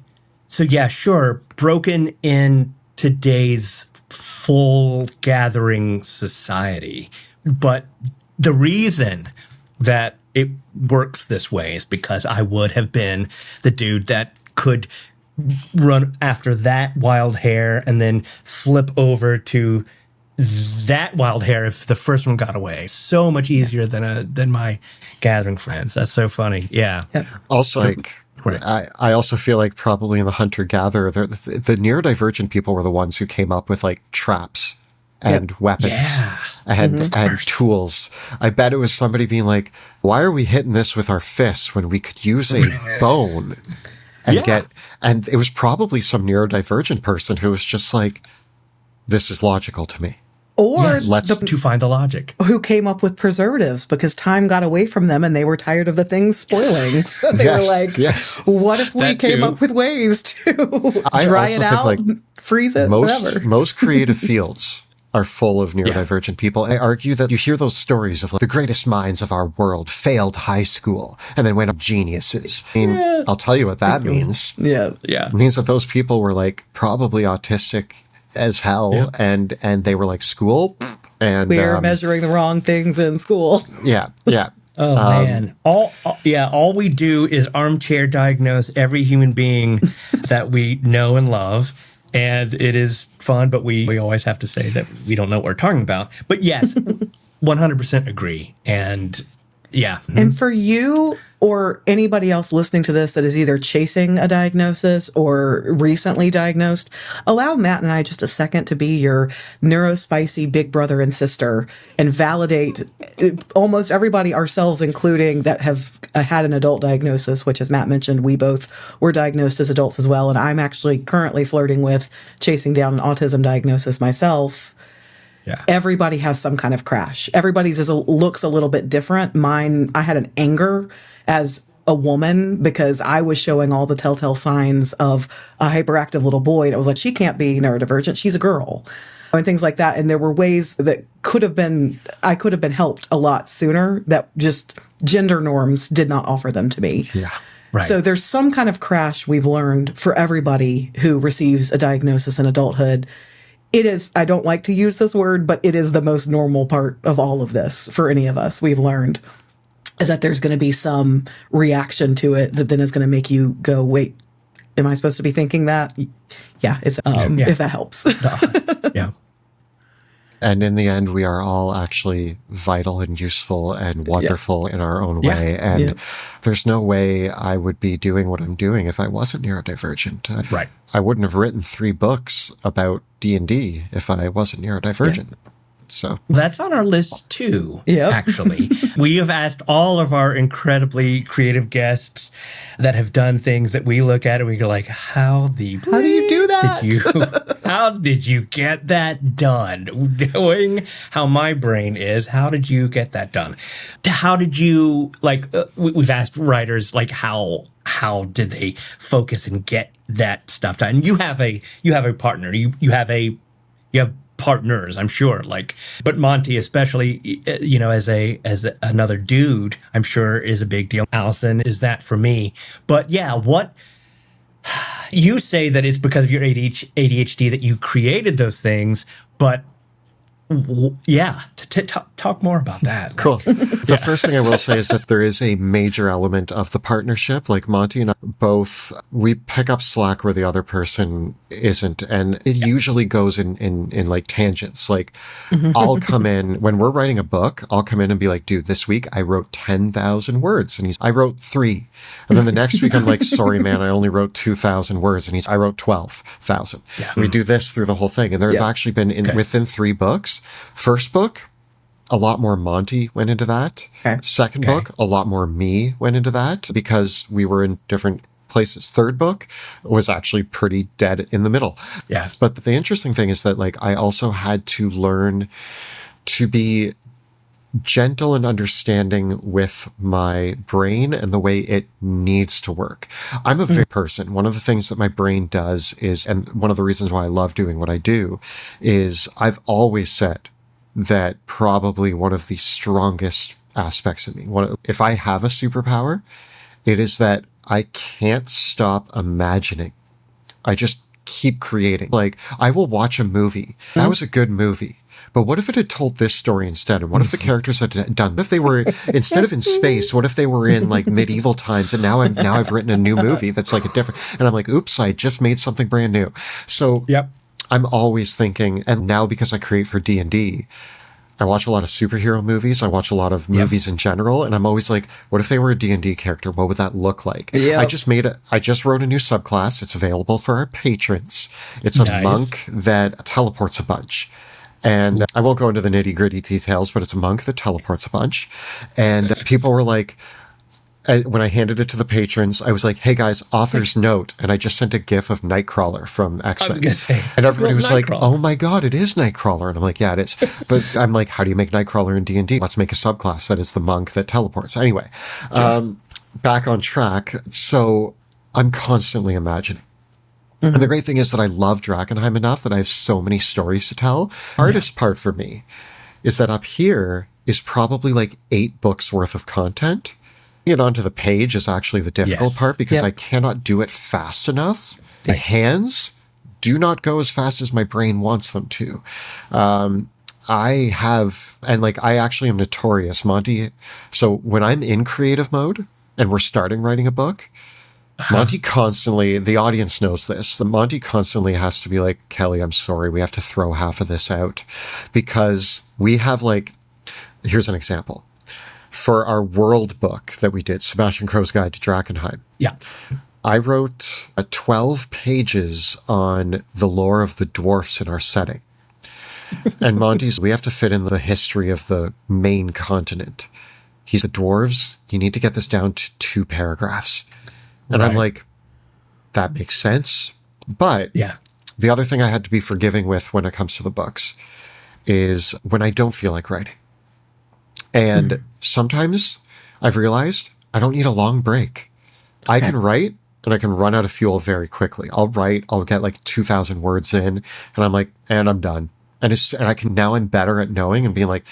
so yeah, sure, broken in today's full gathering society. But the reason that it works this way is because I would have been the dude that could run after that wild hare and then flip over to that wild hare if the first one got away. So much easier than my gathering friends. That's so funny. Yeah. Also, I also feel like probably in the hunter-gatherer, the neurodivergent people were the ones who came up with like traps and weapons and tools. I bet it was somebody being like, why are we hitting this with our fists when we could use a bone and it was probably some neurodivergent person who was just like, this is logical to me. Or to find the logic. Who came up with preservatives because time got away from them and they were tired of the things spoiling. So they were like, what if we came up with ways to dry it out, freeze it, whatever. Most creative fields are full of neurodivergent people. I argue that you hear those stories of like, the greatest minds of our world failed high school and then went up geniuses. I mean, I'll tell you what that means. It means that those people were like probably autistic as hell and they were like school and we were measuring the wrong things in school. Oh man. All we do is armchair diagnose every human being that we know and love. And it is fun, but we always have to say that we don't know what we're talking about. But yes, 100% agree. And And for you, or anybody else listening to this that is either chasing a diagnosis or recently diagnosed, allow Matt and I just a second to be your neurospicy big brother and sister and validate almost everybody, ourselves including, that have had an adult diagnosis, which, as Matt mentioned, we both were diagnosed as adults as well. And I'm actually currently flirting with chasing down an autism diagnosis myself. Yeah. Everybody has some kind of crash. Everybody's looks a little bit different. Mine, I had an anger as a woman because I was showing all the telltale signs of a hyperactive little boy. And it was like, she can't be neurodivergent. She's a girl. And things like that. And there were ways that I could have been helped a lot sooner that just gender norms did not offer them to me. Yeah. Right. So there's some kind of crash we've learned for everybody who receives a diagnosis in adulthood. It is, I don't like to use this word, but it is the most normal part of all of this for any of us. We've learned is that there's going to be some reaction to it that then is going to make you go, wait, am I supposed to be thinking that? Yeah, it's if that helps. Yeah. And in the end, we are all actually vital and useful and wonderful in our own way. And there's no way I would be doing what I'm doing if I wasn't neurodivergent. Right. I wouldn't have written 3 books about D&D if I wasn't neurodivergent. So That's on our list too, Yep. actually. We have asked all of our incredibly creative guests that have done things that we look at and we go like, how do you do that? How did you get that done? Knowing how my brain is, how did you get that done? How did you, we've asked writers, like, how did they focus and get that stuff done? And you have a partner, you have partners, I'm sure, but Monty, especially, as another dude, I'm sure is a big deal. Allison is that for me. But yeah, what you say that it's because of your ADHD that you created those things, but talk more about that. Cool. The first thing I will say is that there is a major element of the partnership. Like Monty and I both, we pick up slack where the other person isn't. And it usually goes in like tangents. Like I'll come in, when we're writing a book, I'll come in and be like, dude, this week I wrote 10,000 words. And I wrote 3. And then the next week I'm like, sorry, man, I only wrote 2,000 words. And I wrote 12,000. Yeah. We do this through the whole thing. And there's actually been within 3 books. First book, a lot more Monty went into that. Okay. Second book, a lot more me went into that because we were in different places. Third book was actually pretty dead in the middle. Yeah. But the interesting thing is that I also had to learn to be gentle and understanding with my brain and the way it needs to work. I'm a very person. One of the things that my brain does is, and one of the reasons why I love doing what I do is I've always said that probably one of the strongest aspects of me, if I have a superpower, it is that I can't stop imagining. I just keep creating. I will watch a movie. That was a good movie. But what if it had told this story instead? And what if the characters had done? What if they were, instead of in space, what if they were in medieval times? And now I've written a new movie that's a different, and I'm like, oops, I just made something brand new. So I'm always thinking, and now because I create for D&D, I watch a lot of superhero movies. I watch a lot of movies in general. And I'm always like, what if they were a D&D character? What would that look like? Yep. I just wrote a new subclass. It's available for our patrons. It's a monk that teleports a bunch. And I won't go into the nitty gritty details, but it's a monk that teleports a bunch. And people were like, when I handed it to the patrons, I was like, hey guys, author's note. And I just sent a GIF of Nightcrawler from X-Men. And everybody was like, oh my God, it is Nightcrawler. And I'm like, yeah, it is. But I'm like, how do you make Nightcrawler in D&D? Let's make a subclass that is the monk that teleports. Anyway, back on track. So I'm constantly imagining. And the great thing is that I love Drakkenheim enough that I have so many stories to tell. The hardest part for me is that up here is probably 8 books worth of content. Get onto the page is actually the difficult part because I cannot do it fast enough. The hands do not go as fast as my brain wants them to. I actually am notorious, Monty. So when I'm in creative mode and we're starting writing a book, Monty constantly, the audience knows this, Monty constantly has to be like, Kelly, I'm sorry, we have to throw half of this out because we have here's an example. for our world book that we did, Sebastian Crow's Guide to Drakkenheim. Yeah. I wrote 12 pages on the lore of the dwarfs in our setting. And Monty's, we have to fit in the history of the main continent. He's the dwarves. You need to get this down to 2 paragraphs. And I'm like, that makes sense. But the other thing I had to be forgiving with when it comes to the books is when I don't feel like writing. And sometimes I've realized I don't need a long break. I can write and I can run out of fuel very quickly. I'll write, I'll get like 2,000 words in and I'm like, and I'm done. And I'm better at knowing and being like,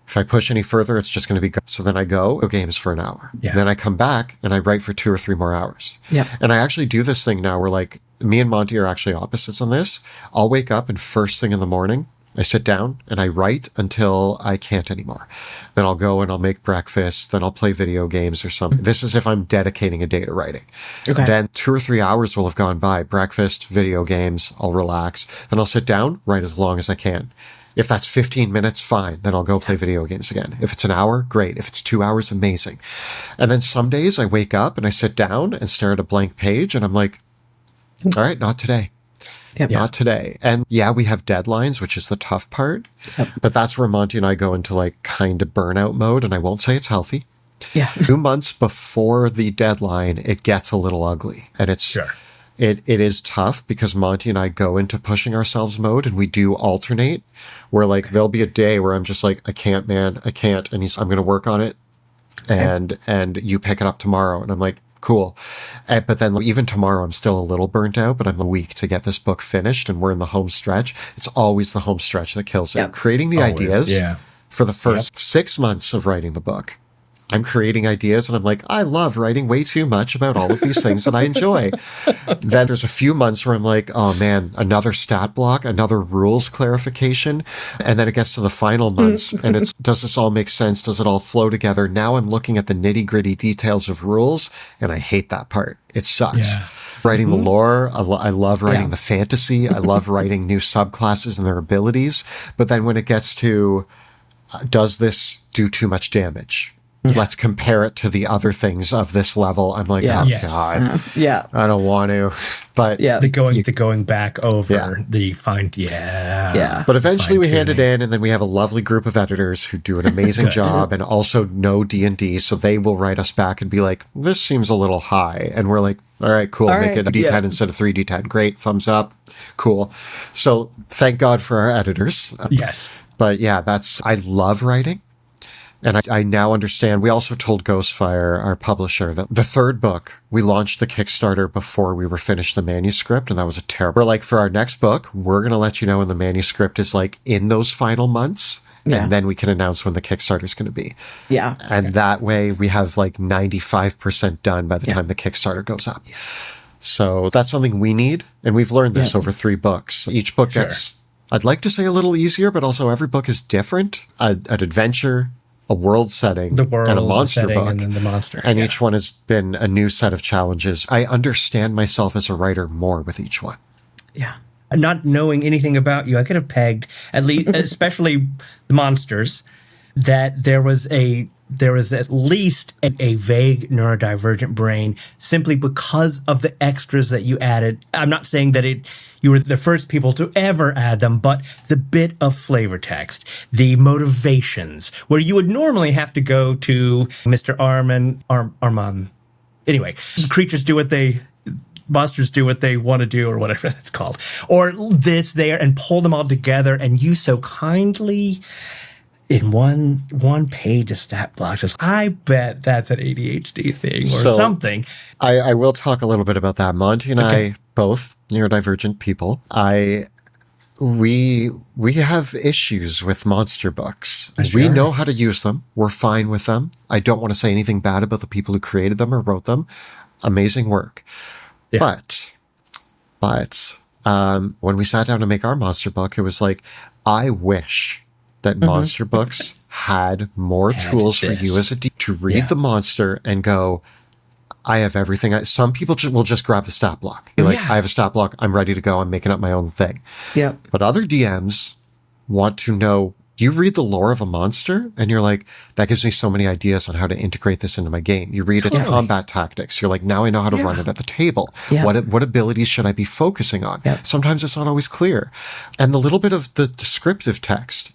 if I push any further, it's just going to be good. So then I go games for an hour. Yeah. Then I come back and I write for 2 or 3 more hours. Yeah. And I actually do this thing now where like me and Monty are actually opposites on this. I'll wake up and first thing in the morning, I sit down and I write until I can't anymore. Then I'll go and I'll make breakfast. Then I'll play video games or something. This is if I'm dedicating a day to writing. Okay. Then 2 or 3 hours will have gone by. Breakfast, video games, I'll relax. Then I'll sit down, write as long as I can. If that's 15 minutes, fine. Then I'll go play video games again. If it's an hour, great. If it's 2 hours, amazing. And then some days I wake up and I sit down and stare at a blank page and I'm like, all right, not today. Yep. Not today. And yeah, we have deadlines, which is the tough part. Yep. But that's where Monty and I go into like kind of burnout mode. And I won't say it's healthy. Yeah. 2 months before the deadline, it gets a little ugly. And it's, it is tough because Monty and I go into pushing ourselves mode and we do alternate where like there'll be a day where I'm just like, I can't, man, I can't. And I'm going to work on it. And you pick it up tomorrow. And I'm like, cool. But then even tomorrow, I'm still a little burnt out, but I'm a week to get this book finished and we're in the home stretch. It's always the home stretch that kills it. Creating the ideas for the first 6 months of writing the book. I'm creating ideas and I'm like, I love writing way too much about all of these things that I enjoy. Then there's a few months where I'm like, oh man, another stat block, another rules clarification. And then it gets to the final months and it's, does this all make sense? Does it all flow together? Now I'm looking at the nitty gritty details of rules and I hate that part. It sucks. Yeah. Writing the lore. I love writing the fantasy. I love writing new subclasses and their abilities. But then when it gets to, does this do too much damage? Let's compare it to the other things of this level. I'm like, God, I don't want to. But the going back over the find, But eventually we hand it in, and then we have a lovely group of editors who do an amazing job and also know D&D, so they will write us back and be like, this seems a little high. And we're like, all right, cool. Make it a D10 instead of 3D10. Great. Thumbs up. Cool. So thank God for our editors. Yes. But yeah, I love writing. And I now understand. We also told Ghostfire, our publisher, that the 3rd book, we launched the Kickstarter before we were finished the manuscript. And that was a terrible, we're like, for our next book, we're going to let you know when the manuscript is like in those final months. Yeah. And then we can announce when the Kickstarter is going to be. Yeah. And that way we have like 95% done by the time the Kickstarter goes up. Yeah. So that's something we need. And we've learned this over 3 books. Each book gets, I'd like to say a little easier, but also every book is different. An adventure, a world setting, and a monster book. And then the monster. And each one has been a new set of challenges. I understand myself as a writer more with each one. Yeah. Not knowing anything about you, I could have pegged, at least, especially the monsters, that there was at least a vague neurodivergent brain simply because of the extras that you added. I'm not saying that you were the first people to ever add them, but the bit of flavor text, the motivations, where you would normally have to go to Mr. Armand. Anyway, monsters do what they want to do, or whatever that's called, or this, there, and pull them all together, and you so kindly, in one page of stat blocks, I bet that's an ADHD thing or something. I will talk a little bit about that. Monty and I, both neurodivergent people, we have issues with monster books. We know how to use them. We're fine with them. I don't want to say anything bad about the people who created them or wrote them. Amazing work. Yeah. But when we sat down to make our monster book, it was like, I wish that monster books had more tools for you as a D to read the monster and go, I have everything. Some people will just grab the stat block. Be like, I have a stat block. I'm ready to go. I'm making up my own thing. Yeah. But other DMs want to know you read the lore of a monster and you're like, that gives me so many ideas on how to integrate this into my game. You read its combat tactics. You're like, now I know how to run it at the table. Yeah. What abilities should I be focusing on? Yeah. Sometimes it's not always clear. And the little bit of the descriptive text,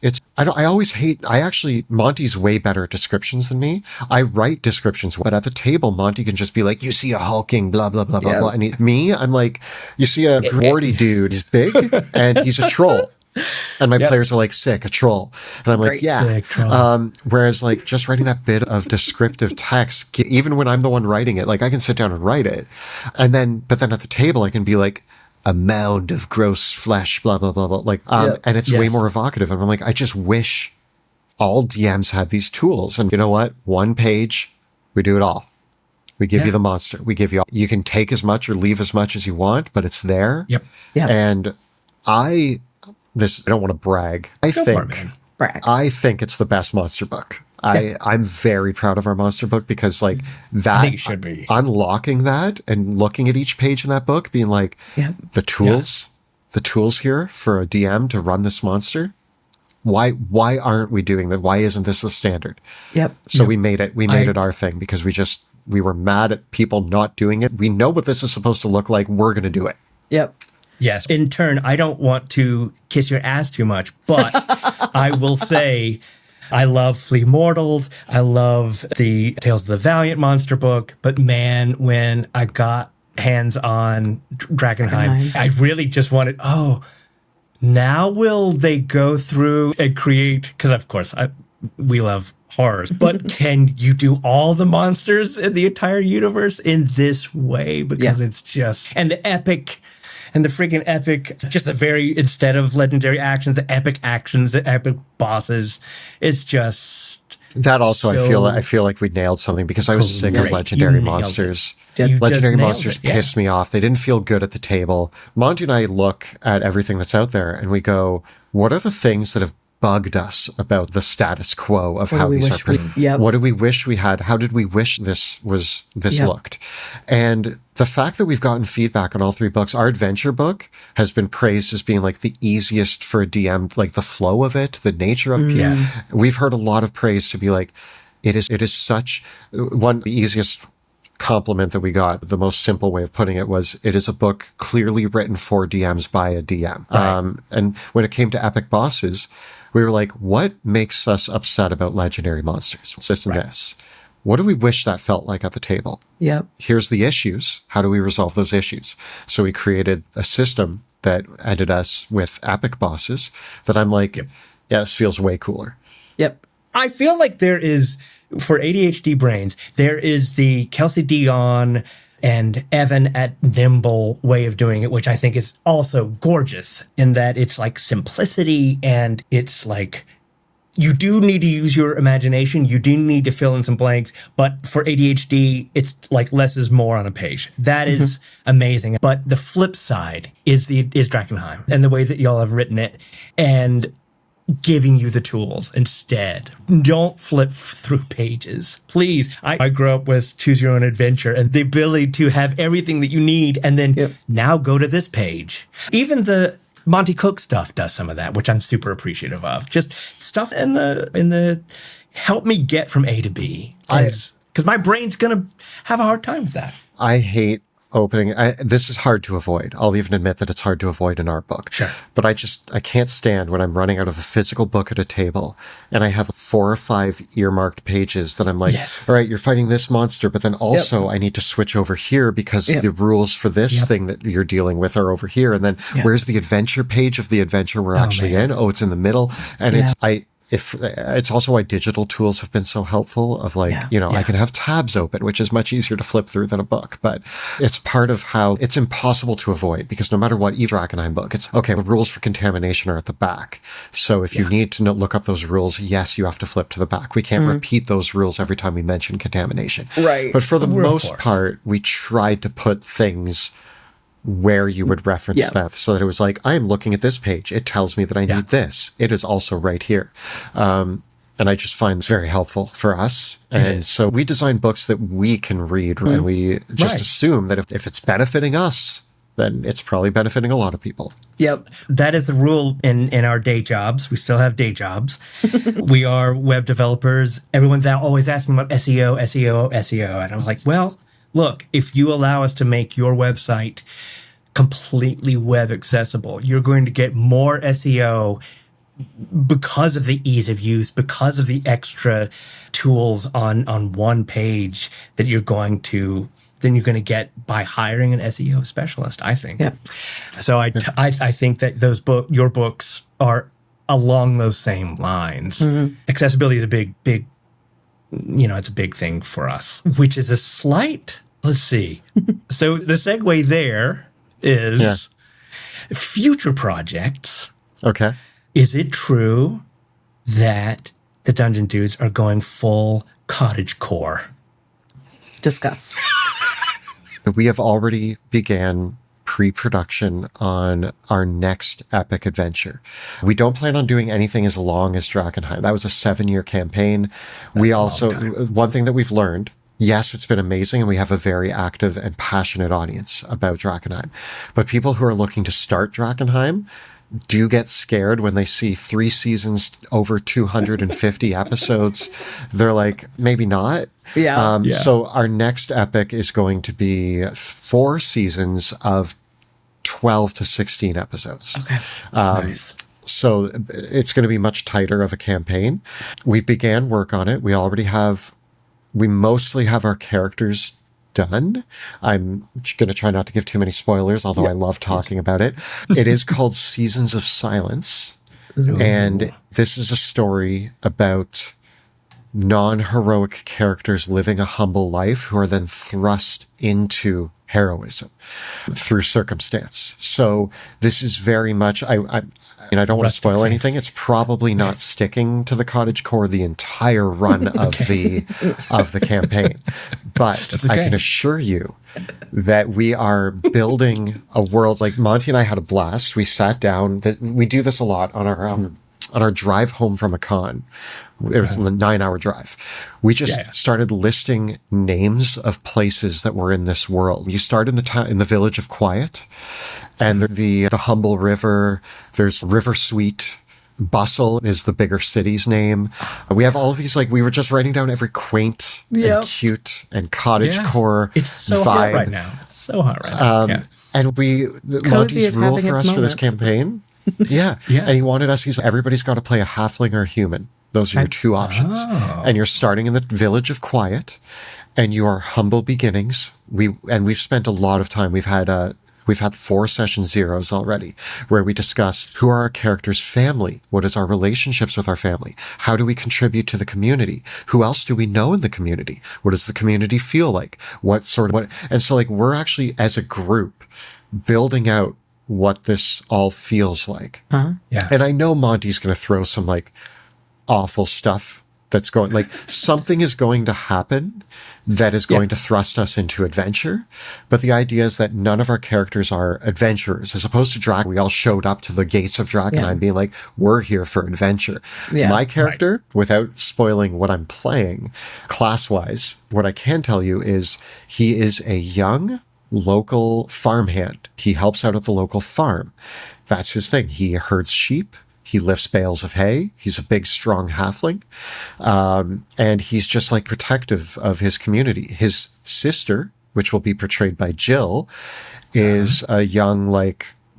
Monty's way better at descriptions than me. I write descriptions, but at the table, Monty can just be like, you see a hulking, blah, blah, blah, blah, blah. And I'm like, you see a warty dude, he's big and he's a troll. And my players are like, sick, a troll. And I'm like, yeah. Sick troll. Whereas like just writing that bit of descriptive text, even when I'm the one writing it, like I can sit down and write it. But then at the table, I can be like, a mound of gross flesh, blah, blah, blah, blah. Like, and it's way more evocative. And I'm like, I just wish all DMs had these tools. And you know what? One page, we do it all. We give you the monster. We give you all. You can take as much or leave as much as you want, but it's there. Yep. Yeah. And I don't want to brag. I think it's the best monster book. I'm very proud of our monster book because like that, I think it should be. Unlocking that and looking at each page in that book, being like, the tools here for a DM to run this monster. Why aren't we doing that? Why isn't this the standard? Yep. So we made it our thing because we were mad at people not doing it. We know what this is supposed to look like. We're going to do it. Yep. Yes. In turn, I don't want to kiss your ass too much, but I will say I love Flea Mortals. I love the Tales of the Valiant monster book. But man, when I got hands on Drakkenheim, I really just wanted, now will they go through and create, because of course we love horrors, but can you do all the monsters in the entire universe in this way? Because it's just, and the epic... And the freaking epic, just instead of legendary actions, the epic actions, the epic bosses. It's just that also. I feel like we nailed something because I was sick of legendary monsters. Legendary monsters pissed me off. They didn't feel good at the table. Monty and I look at everything that's out there and we go, what are the things that have bugged us about the status quo of how these are presented? What do we wish we had? How did we wish this looked? And the fact that we've gotten feedback on all three books, our adventure book has been praised as being like the easiest for a DM, like the flow of it, the nature of it. We've heard a lot of praise to be like, it is such the easiest compliment that we got, the most simple way of putting it was, it is a book clearly written for DMs by a DM. Right. And when it came to epic bosses, we were like, what makes us upset about legendary monsters? It's this and this. What do we wish that felt like at the table? Yep. Here's the issues. How do we resolve those issues? So we created a system that ended us with epic bosses that I'm like, this feels way cooler. Yep. I feel like there is, for ADHD brains, there is the Kelsey Dion and Evan at Nimble way of doing it, which I think is also gorgeous in that it's like simplicity and it's like, you do need to use your imagination. You do need to fill in some blanks. But for ADHD, it's like less is more on a page. That is amazing. But the flip side is Drakkenheim and the way that y'all have written it and giving you the tools instead. Don't flip through pages. Please. I grew up with Choose Your Own Adventure and the ability to have everything that you need and then now go to this page. Even the Monty Cook stuff does some of that, which I'm super appreciative of. Just stuff in the help me get from A to B. Because my brain's going to have a hard time with that. I hate opening. This is hard to avoid. I'll even admit that it's hard to avoid in our book. Sure. But I can't stand when I'm running out of a physical book at a table and I have 4 or 5 earmarked pages that I'm like, all right, you're fighting this monster, but then also I need to switch over here because the rules for this thing that you're dealing with are over here. And then where's the adventure page of the adventure we're actually in? Oh, it's in the middle. And it's also why digital tools have been so helpful of like, I can have tabs open, which is much easier to flip through than a book, but it's part of how it's impossible to avoid because no matter what Drakkenheim book, it's okay. The rules for contamination are at the back. So if you need to look up those rules, yes, you have to flip to the back. We can't repeat those rules every time we mention contamination. Right. But for the most part, we tried to put things where you would reference that so that it was like, I am looking at this page. It tells me that I need this. It is also right here. And I just find it's very helpful for us. And so we design books that we can read and we just assume that if it's benefiting us, then it's probably benefiting a lot of people. Yep. That is the rule in our day jobs. We still have day jobs. We are web developers. Everyone's always asking about SEO, SEO, SEO. And I was like, well, look, if you allow us to make your website completely web accessible, you're going to get more SEO because of the ease of use, because of the extra tools on one page that you're going to get by hiring an SEO specialist, I think. Yeah. So I think that your books are along those same lines. Mm-hmm. Accessibility is a big, it's a big thing for us, which is a slight, let's see. So the segue there is future projects. Okay. Is it true that the Dungeon Dudes are going full cottagecore? Discuss. We have already began pre-production on our next epic adventure. We don't plan on doing anything as long as Drakkenheim. That was a 7-year campaign. One thing that we've learned, yes, it's been amazing, and we have a very active and passionate audience about Drakkenheim. But people who are looking to start Drakkenheim do get scared when they see 3 seasons, over 250 episodes. They're like, maybe not. Yeah. So our next epic is going to be 4 seasons of 12 to 16 episodes. Okay. Nice. So it's going to be much tighter of a campaign. We've began work on it. We mostly have our characters done. I'm going to try not to give too many spoilers, although I love talking about it. It is called Seasons of Silence. Ooh. And this is a story about non-heroic characters living a humble life who are then thrust into heroism through circumstance. So this is very much, I don't want to spoil anything. It's probably not sticking to the cottagecore the entire run of the campaign, but I can assure you that we are building a world. Like Monty and I had a blast. We sat down. We do this a lot on our drive home from a con. It was a 9-hour drive. We just started listing names of places that were in this world. You start in the village of Quiet, and the humble river. There's River Sweet. Bustle is the bigger city's name. We have all of these, we were just writing down every quaint and cute and cottagecore It's so vibe. hot right now. It's so hot right now. And Monty's rule for us for this campaign. And he wanted us, everybody's got to play a halfling or a human. Those are your 2 options. Oh. And you're starting in the village of Quiet, and your humble beginnings. We've spent a lot of time. We've had 4 session zeros already, where we discuss who are our characters' family, what is our relationships with our family, how do we contribute to the community, who else do we know in the community, what does the community feel like, and so we're actually as a group building out what this all feels like. Uh-huh. Yeah. And I know Monty's going to throw some awful stuff that's going, something is going to happen that is going to thrust us into adventure. But the idea is that none of our characters are adventurers. As opposed to Drak, we all showed up to the gates of Drakkenheim being like, we're here for adventure. Yeah. My character, without spoiling what I'm playing, class-wise, what I can tell you is he is a young local farmhand. He helps out at the local farm. That's his thing. He herds sheep. He lifts bales of hay. He's a big, strong halfling. And he's just protective of his community. His sister, which will be portrayed by Jill, is a young,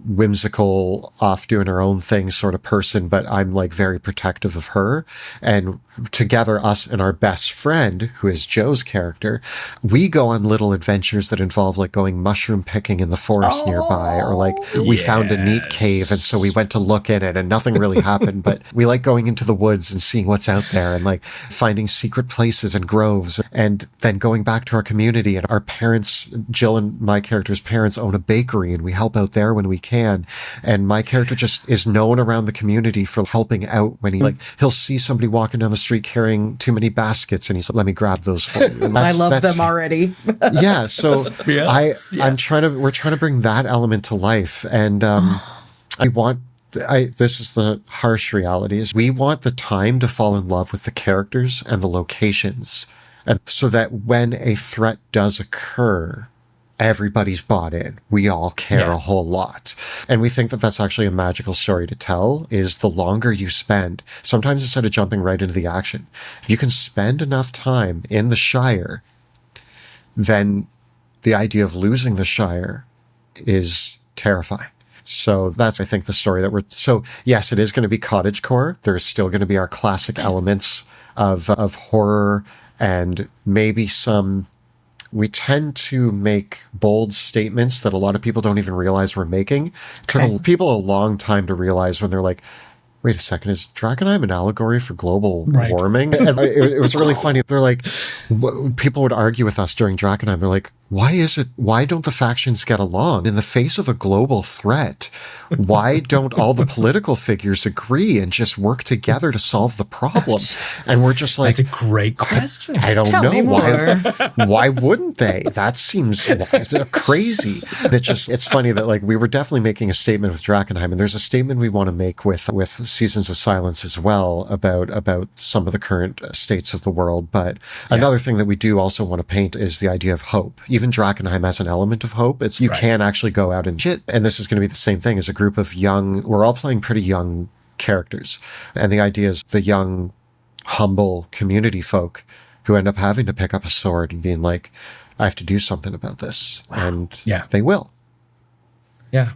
whimsical, off doing her own thing sort of person, but I'm very protective of her. And together, us and our best friend, who is Joe's character, we go on little adventures that involve going mushroom picking in the forest nearby, or we found a neat cave, and so we went to look in it and nothing really happened, but we like going into the woods and seeing what's out there and finding secret places and groves, and then going back to our community. And our parents, Jill and my character's parents, own a bakery, and we help out there when we can. And my character just is known around the community for helping out when he'll see somebody walking down the street carrying too many baskets, and he's like, let me grab those for you. And I love them already. So we're trying to bring that element to life. And this is the harsh reality, is we want the time to fall in love with the characters and the locations, and so that when a threat does occur, everybody's bought in. We all care a whole lot. And we think that that's actually a magical story to tell, is the longer you spend, sometimes instead of jumping right into the action, if you can spend enough time in the Shire, then the idea of losing the Shire is terrifying. So that's, I think, the story that so yes, it is going to be cottagecore. There's still going to be our classic elements of horror and maybe some. We tend to make bold statements that a lot of people don't even realize we're making. Took people a long time to realize when they're like, wait a second, is Drakkenheim an allegory for global warming? And it was really funny. They're like, people would argue with us during Drakkenheim. They're like, why don't the factions get along? In the face of a global threat, why don't all the political figures agree and just work together to solve the problem? And we're just like, that's a great question. I don't know. Why wouldn't they? That seems crazy. It's funny that like we were definitely making a statement with Drakkenheim, and there's a statement we want to make with Seasons of Silence as well about some of the current states of the world. But another thing that we do also want to paint is the idea of hope. Even Drakkenheim has an element of hope. You can actually go out and shit. And this is going to be the same thing as a group of we're all playing pretty young characters. And the idea is the young, humble community folk who end up having to pick up a sword and being like, I have to do something about this. Wow. And they will. Yeah.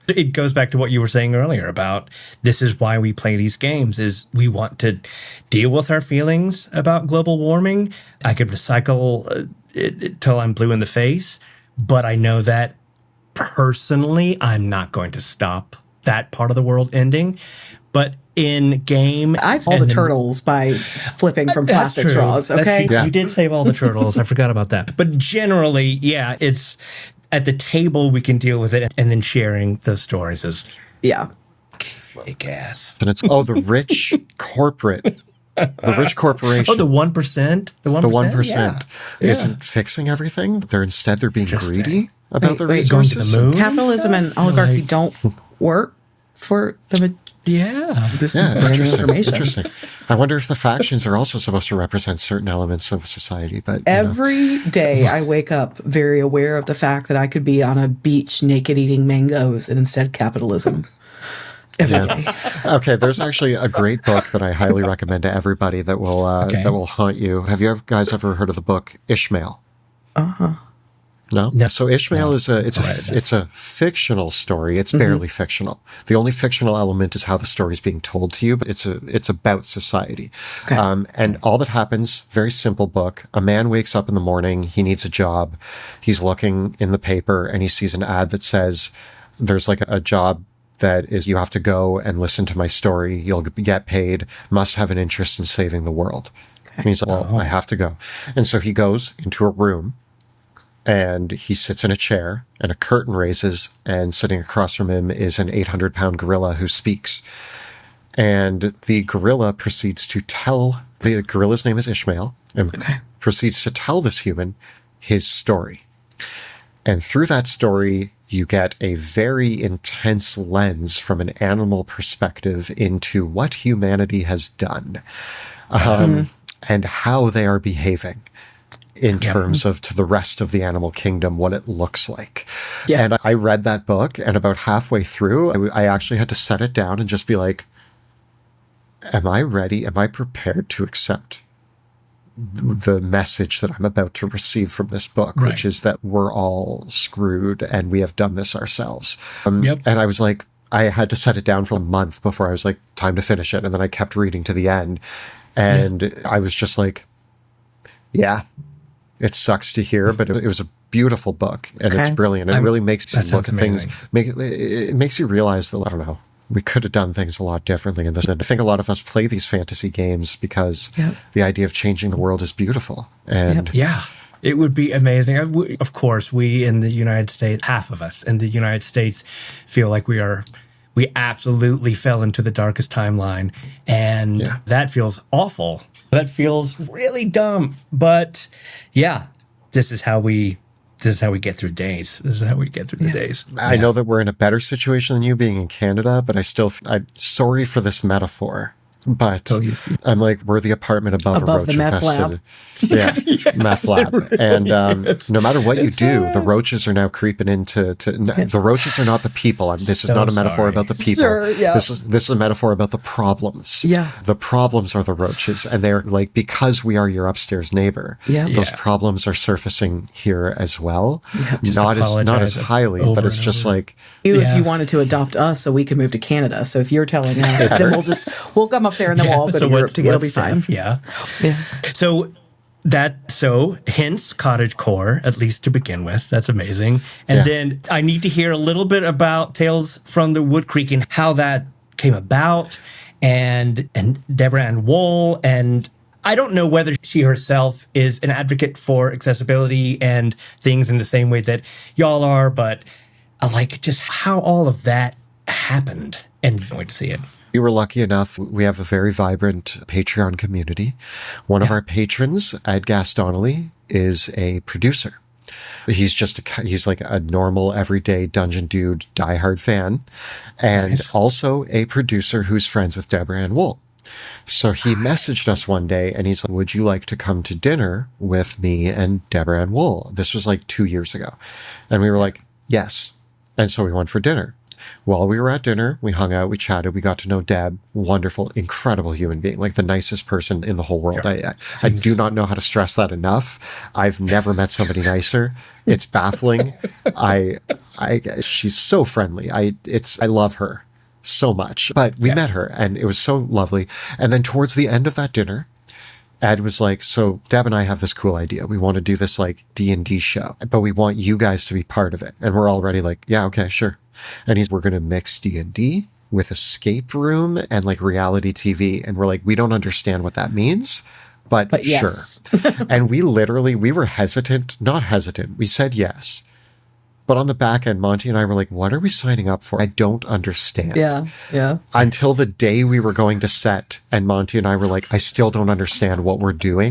It goes back to what you were saying earlier about this is why we play these games, is we want to deal with our feelings about global warming. I could recycle it till I'm blue in the face, but I know that personally, I'm not going to stop that part of the world ending. But in game, I've all the turtles by flipping from plastic straws. Okay, you did save all the turtles. I forgot about that. But generally, it's at the table we can deal with it, and then sharing those stories is kick ass. And it's the rich corporate. The rich corporation. Oh, the 1%? The 1% isn't fixing everything. They're being greedy about their resources. Going to the moon Capitalism and oligarchy don't work for the this is brand new information. Interesting. I wonder if the factions are also supposed to represent certain elements of society. But every day I wake up very aware of the fact that I could be on a beach naked eating mangoes, and instead capitalism. Okay, there's actually a great book that I highly recommend to everybody that will haunt you. Have you guys ever heard of the book Ishmael? No? So Ishmael is a fictional story. It's barely fictional. The only fictional element is how the story is being told to you, but it's about society. Okay. And all that happens, very simple book. A man wakes up in the morning, he needs a job. He's looking in the paper and he sees an ad that says there's like a job that is, you have to go and listen to my story. You'll get paid, must have an interest in saving the world. Okay. And he's like, I have to go. And so he goes into a room and he sits in a chair and a curtain raises, and sitting across from him is an 800-pound gorilla who speaks. And the gorilla proceeds to tell, the gorilla's name is Ishmael, and proceeds to tell this human his story. And through that story, you get a very intense lens from an animal perspective into what humanity has done, and how they are behaving in terms of to the rest of the animal kingdom, what it looks like. Yeah. And I read that book, and about halfway through, I actually had to set it down and just be like, am I ready? Am I prepared to accept the message that I'm about to receive from this book, which is that we're all screwed and we have done this ourselves. And I was like, I had to set it down for a month before I was like, time to finish it. And then I kept reading to the end. And I was just like, it sucks to hear, but it was a beautiful book and it's brilliant. It really makes you look at things. It makes you realize that, I don't know, we could have done things a lot differently in this. And I think a lot of us play these fantasy games because the idea of changing the world is beautiful. And it would be amazing. Of course, we in the United States, half of us in the United States feel like we absolutely fell into the darkest timeline. And that feels awful. That feels really dumb. But this is how we get through days. This is how we get through the days. I know that we're in a better situation than you being in Canada, but I'm sorry for this metaphor. But I'm like, we're the apartment above a Above the meth roach-infested. lab. Yeah, meth lab. really And no matter what you do, the roaches are now creeping into. The roaches are not the people. This is So not a metaphor sorry. about the people. Sure, yeah. This is a metaphor about the problems. Yeah. The problems are the roaches, and they're like, because we are your upstairs neighbor. Yeah. Those Yeah. problems are surfacing here as well. Just Not as apologize highly, over but it's and just over. like. If you wanted to adopt us so we could move to Canada. So if you're telling us, then we'll come up there and then we'll all go to Europe what's- together. It'll be what's fine. Steph? Yeah. Yeah. So hence cottagecore, at least to begin with. That's amazing. And Yeah. then I need to hear a little bit about Tales from the Wood Creek and how that came about, and Deborah Ann Wool. And I don't know whether she herself is an advocate for accessibility and things in the same way that y'all are, but I like just how all of that happened, and I'm going to see it. We were lucky enough. We have a very vibrant Patreon community. One of our patrons, Ed Donnelly, is a producer. He's like a normal, everyday dungeon dude, diehard fan, and also a producer who's friends with Deborah Ann Wool. So he messaged us one day and he's like, would you like to come to dinner with me and Deborah Ann Wool? This was like 2 years ago. And we were like, yes. And so we went for dinner. While we were at dinner, we hung out, we chatted, we got to know Deb. Wonderful, incredible human being, like the nicest person in the whole world. Sure. I do not know how to stress that enough. I've never met somebody nicer. It's baffling. She's so friendly. I love her so much. But we met her and it was so lovely. And then towards the end of that dinner, Ed was like, so Deb and I have this cool idea. We want to do this like D&D show, but we want you guys to be part of it. And we're already like, yeah, okay, sure. And we're going to mix D&D with escape room and like reality TV. And we're like, we don't understand what that means, but yes. sure. And we were hesitant, not hesitant. We said yes. But on the back end, Monty and I were like, what are we signing up for? I don't understand. Yeah. Yeah. Until the day we were going to set, and Monty and I were like, I still don't understand what we're doing.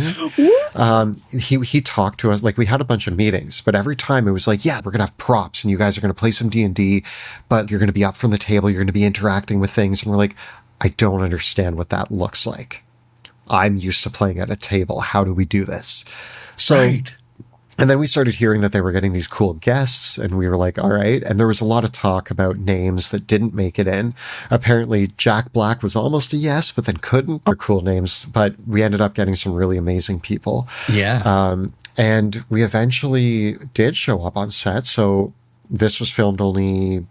He talked to us, like we had a bunch of meetings, but every time it was like, yeah, we're going to have props and you guys are going to play some D&D, but you're going to be up from the table. You're going to be interacting with things. And we're like, I don't understand what that looks like. I'm used to playing at a table. How do we do this? So, Right. And then we started hearing that they were getting these cool guests, and we were like, all right. And there was a lot of talk about names that didn't make it in. Apparently, Jack Black was almost a yes, but then couldn't. They're cool names, but we ended up getting some really amazing people. Yeah. And we eventually did show up on set. So this was filmed only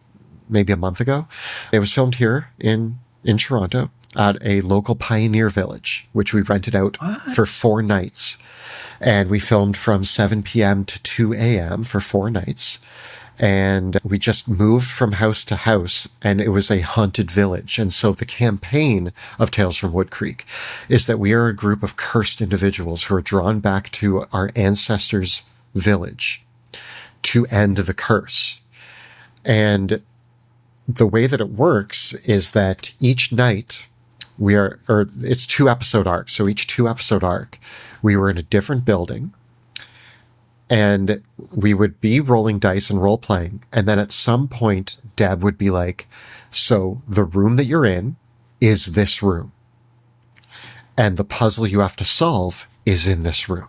maybe a month ago. It was filmed here in Toronto at a local pioneer village, which we rented out for 4 nights. And we filmed from 7 p.m. to 2 a.m. for 4 nights. And we just moved from house to house, and it was a haunted village. And so the campaign of Tales from Wood Creek is that we are a group of cursed individuals who are drawn back to our ancestors' village to end the curse. And the way that it works is that each night it's 2-episode arcs. So each 2-episode arc, we were in a different building and we would be rolling dice and role playing. And then at some point, Deb would be like, so the room that you're in is this room. And the puzzle you have to solve is in this room.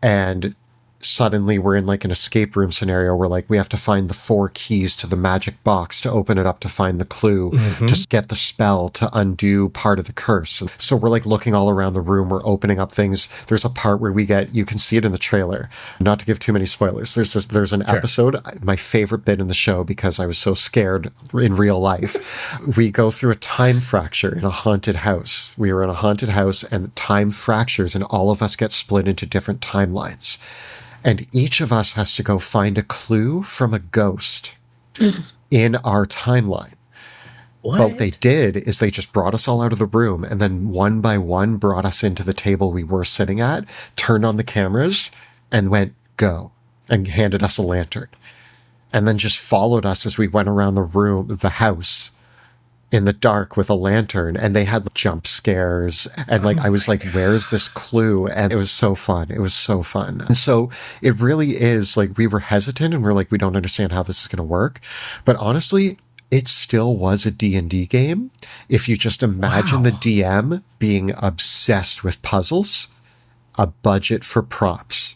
And suddenly we're in like an escape room scenario where like we have to find the 4 keys to the magic box to open it up to find the clue, to get the spell to undo part of the curse. And so we're like looking all around the room. We're opening up things. There's a part where you can see it in the trailer, not to give too many spoilers. There's an episode, my favorite bit in the show because I was so scared in real life. We go through a time fracture in a haunted house. We were in a haunted house and time fractures and all of us get split into different timelines. And each of us has to go find a clue from a ghost in our timeline. What they did is they just brought us all out of the room and then one by one brought us into the table we were sitting at, turned on the cameras and went, go, and handed us a lantern. And then just followed us as we went around the house in the dark with a lantern, and they had jump scares and I was like, where's this clue? And it was so fun. It was so fun. And so it really is like, we were hesitant and we're like, we don't understand how this is going to work. But honestly, it still was a D&D game. If you just imagine the DM being obsessed with puzzles, a budget for props.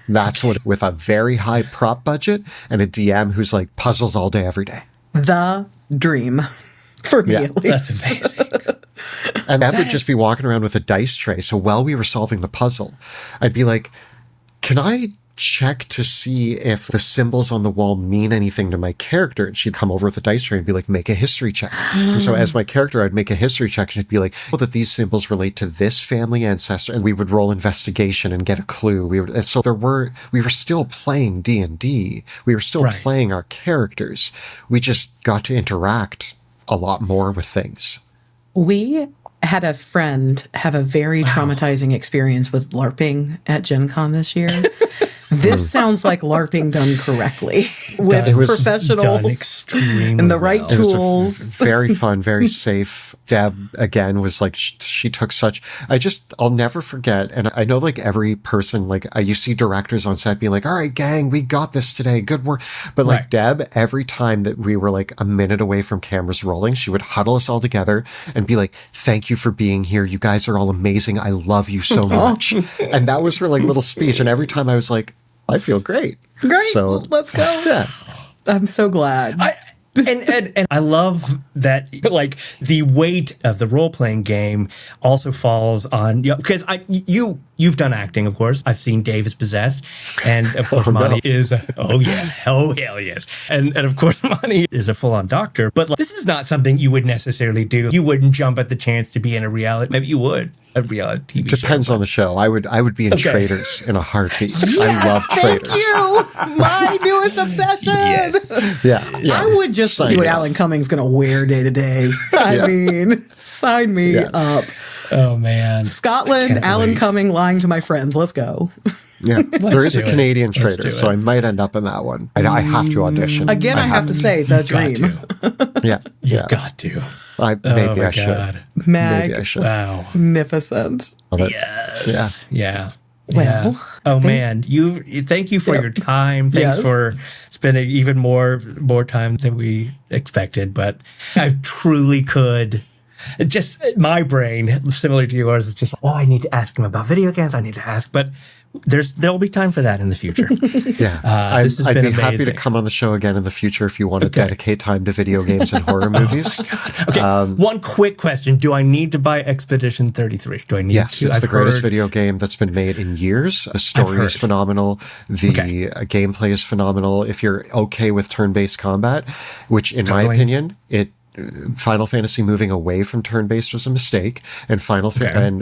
That's what, with a very high prop budget and a DM who's like puzzles all day, every day. The dream for me, at least. That's amazing. And that would just be walking around with a dice tray. So while we were solving the puzzle, I'd be like, can I check to see if the symbols on the wall mean anything to my character? And she'd come over with a dice tray and be like, make a history check. And so as my character, I'd make a history check, and she'd be like, well, that these symbols relate to this family ancestor. And we would roll investigation and get a clue. And so we were still playing D&D. We were still playing our characters. We just got to interact a lot more with things. We had a friend have a very traumatizing experience with LARPing at Gen Con this year. This sounds like LARPing done correctly with professionals and the right tools. Very fun, very safe. Deb, again, was like, she took such, I'll never forget. And I know like every person, like you see directors on set being like, all right, gang, we got this today. Good work. But like Deb, every time that we were like a minute away from cameras rolling, she would huddle us all together and be like, thank you for being here. You guys are all amazing. I love you so much. And that was her like little speech. And every time I was like, I feel great. Great. So let's go. Yeah. I'm so glad. And I love that, like, the weight of the role-playing game also falls on, because you've done acting, of course. I've seen Dave is Possessed, and of course Monty is hell yes, and of course Monty is a full-on doctor. But like, this is not something you would necessarily do. You wouldn't jump at the chance to be in a reality. Maybe you would. A reality TV Depends show, on the show. I would be in Traitors in a heartbeat. Yes, I love Traitors. Thank you. My newest obsession. Yes. Yeah. I would just see what Alan Cumming's going to wear day to day. I mean, sign me up. Oh, man. Scotland, Alan Cumming lying to my friends. Let's go. Yeah, there is a Canadian Let's Traitor, so I might end up in that one. I have to audition. Again, I have to say, the dream. You've got to. Maybe I should. Maybe I should. Wow. Magnificent. Yes. Yeah. Well, oh man, thank you for your time. Thanks for spending even more time than we expected. But I truly could. Just my brain, similar to yours, is just, I need to ask him about video games. I need to ask, but there'll be time for that in the future. I'd be happy to come on the show again in the future if you want to dedicate time to video games and horror movies. Okay, one quick question. Do I need to buy Expedition 33? Do I need to? Yes, it's the greatest video game that's been made in years. The story is phenomenal. The gameplay is phenomenal. If you're okay with turn-based combat, which in my opinion, Final Fantasy moving away from turn-based was a mistake, and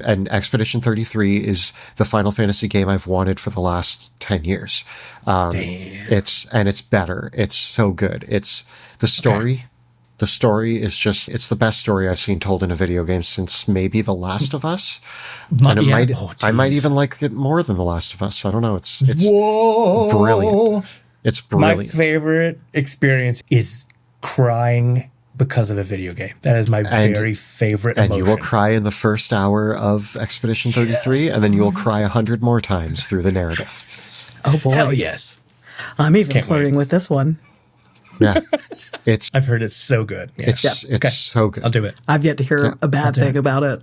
and Expedition 33 is the Final Fantasy game I've wanted for the last 10 years. It's better. It's so good. It's the story. Okay. The story is just, it's the best story I've seen told in a video game since maybe The Last of Us. And I might even like it more than The Last of Us. I don't know. It's brilliant. It's brilliant. My favorite experience is crying because of a video game. That is my very favorite emotion. And you will cry in the first hour of Expedition 33, and then you will cry 100 more times through the narrative. Oh boy. Hell yes. I'm even flirting with this one. Yeah. I've heard it's so good. Yeah. It's so good. I'll do it. I've yet to hear a bad thing about it.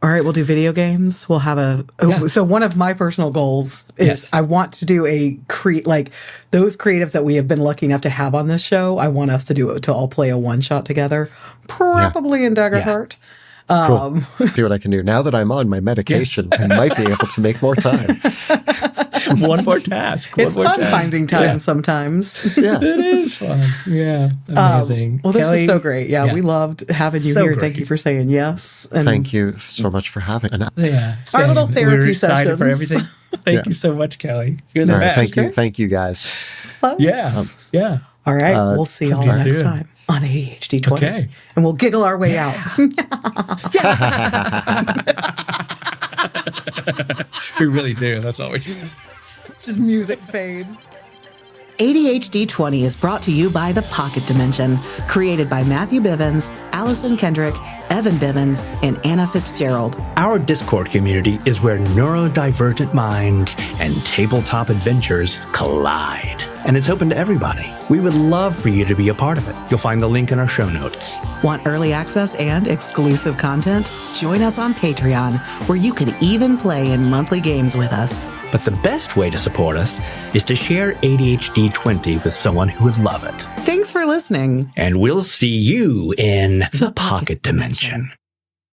All right, we'll do video games. We'll have so one of my personal goals is I want to do like those creatives that we have been lucky enough to have on this show. I want us to all play a one shot together, probably in Daggerheart. Cool. See what I can do. Now that I'm on my medication, I might be able to make more time. One more task. It's fun finding time sometimes. Yeah. It is fun. Yeah. Amazing. Well, this was so great. Yeah, we loved having you here. Great. Thank you for saying yes. And thank you so much for having me. Our little therapy sessions. For everything. Thank you so much, Kelly. You're the best. Thank you guys. Fun. Yeah. All right. We'll see y'all next time on ADHd20. Okay. And we'll giggle our way out. We really do. That's all we do. It's just music fades. ADHd20 is brought to you by The Pocket Dimension, created by Matthew Bivens, Allison Kendrick, Evan Bivens, and Anna Fitzgerald. Our Discord community is where neurodivergent minds and tabletop adventures collide. and it's open to everybody. We would love for you to be a part of it. You'll find the link in our show notes. Want early access and exclusive content? Join us on Patreon, where you can even play in monthly games with us. But the best way to support us is to share ADHd20 with someone who would love it. Thanks for listening. And we'll see you in the Pocket Dimension.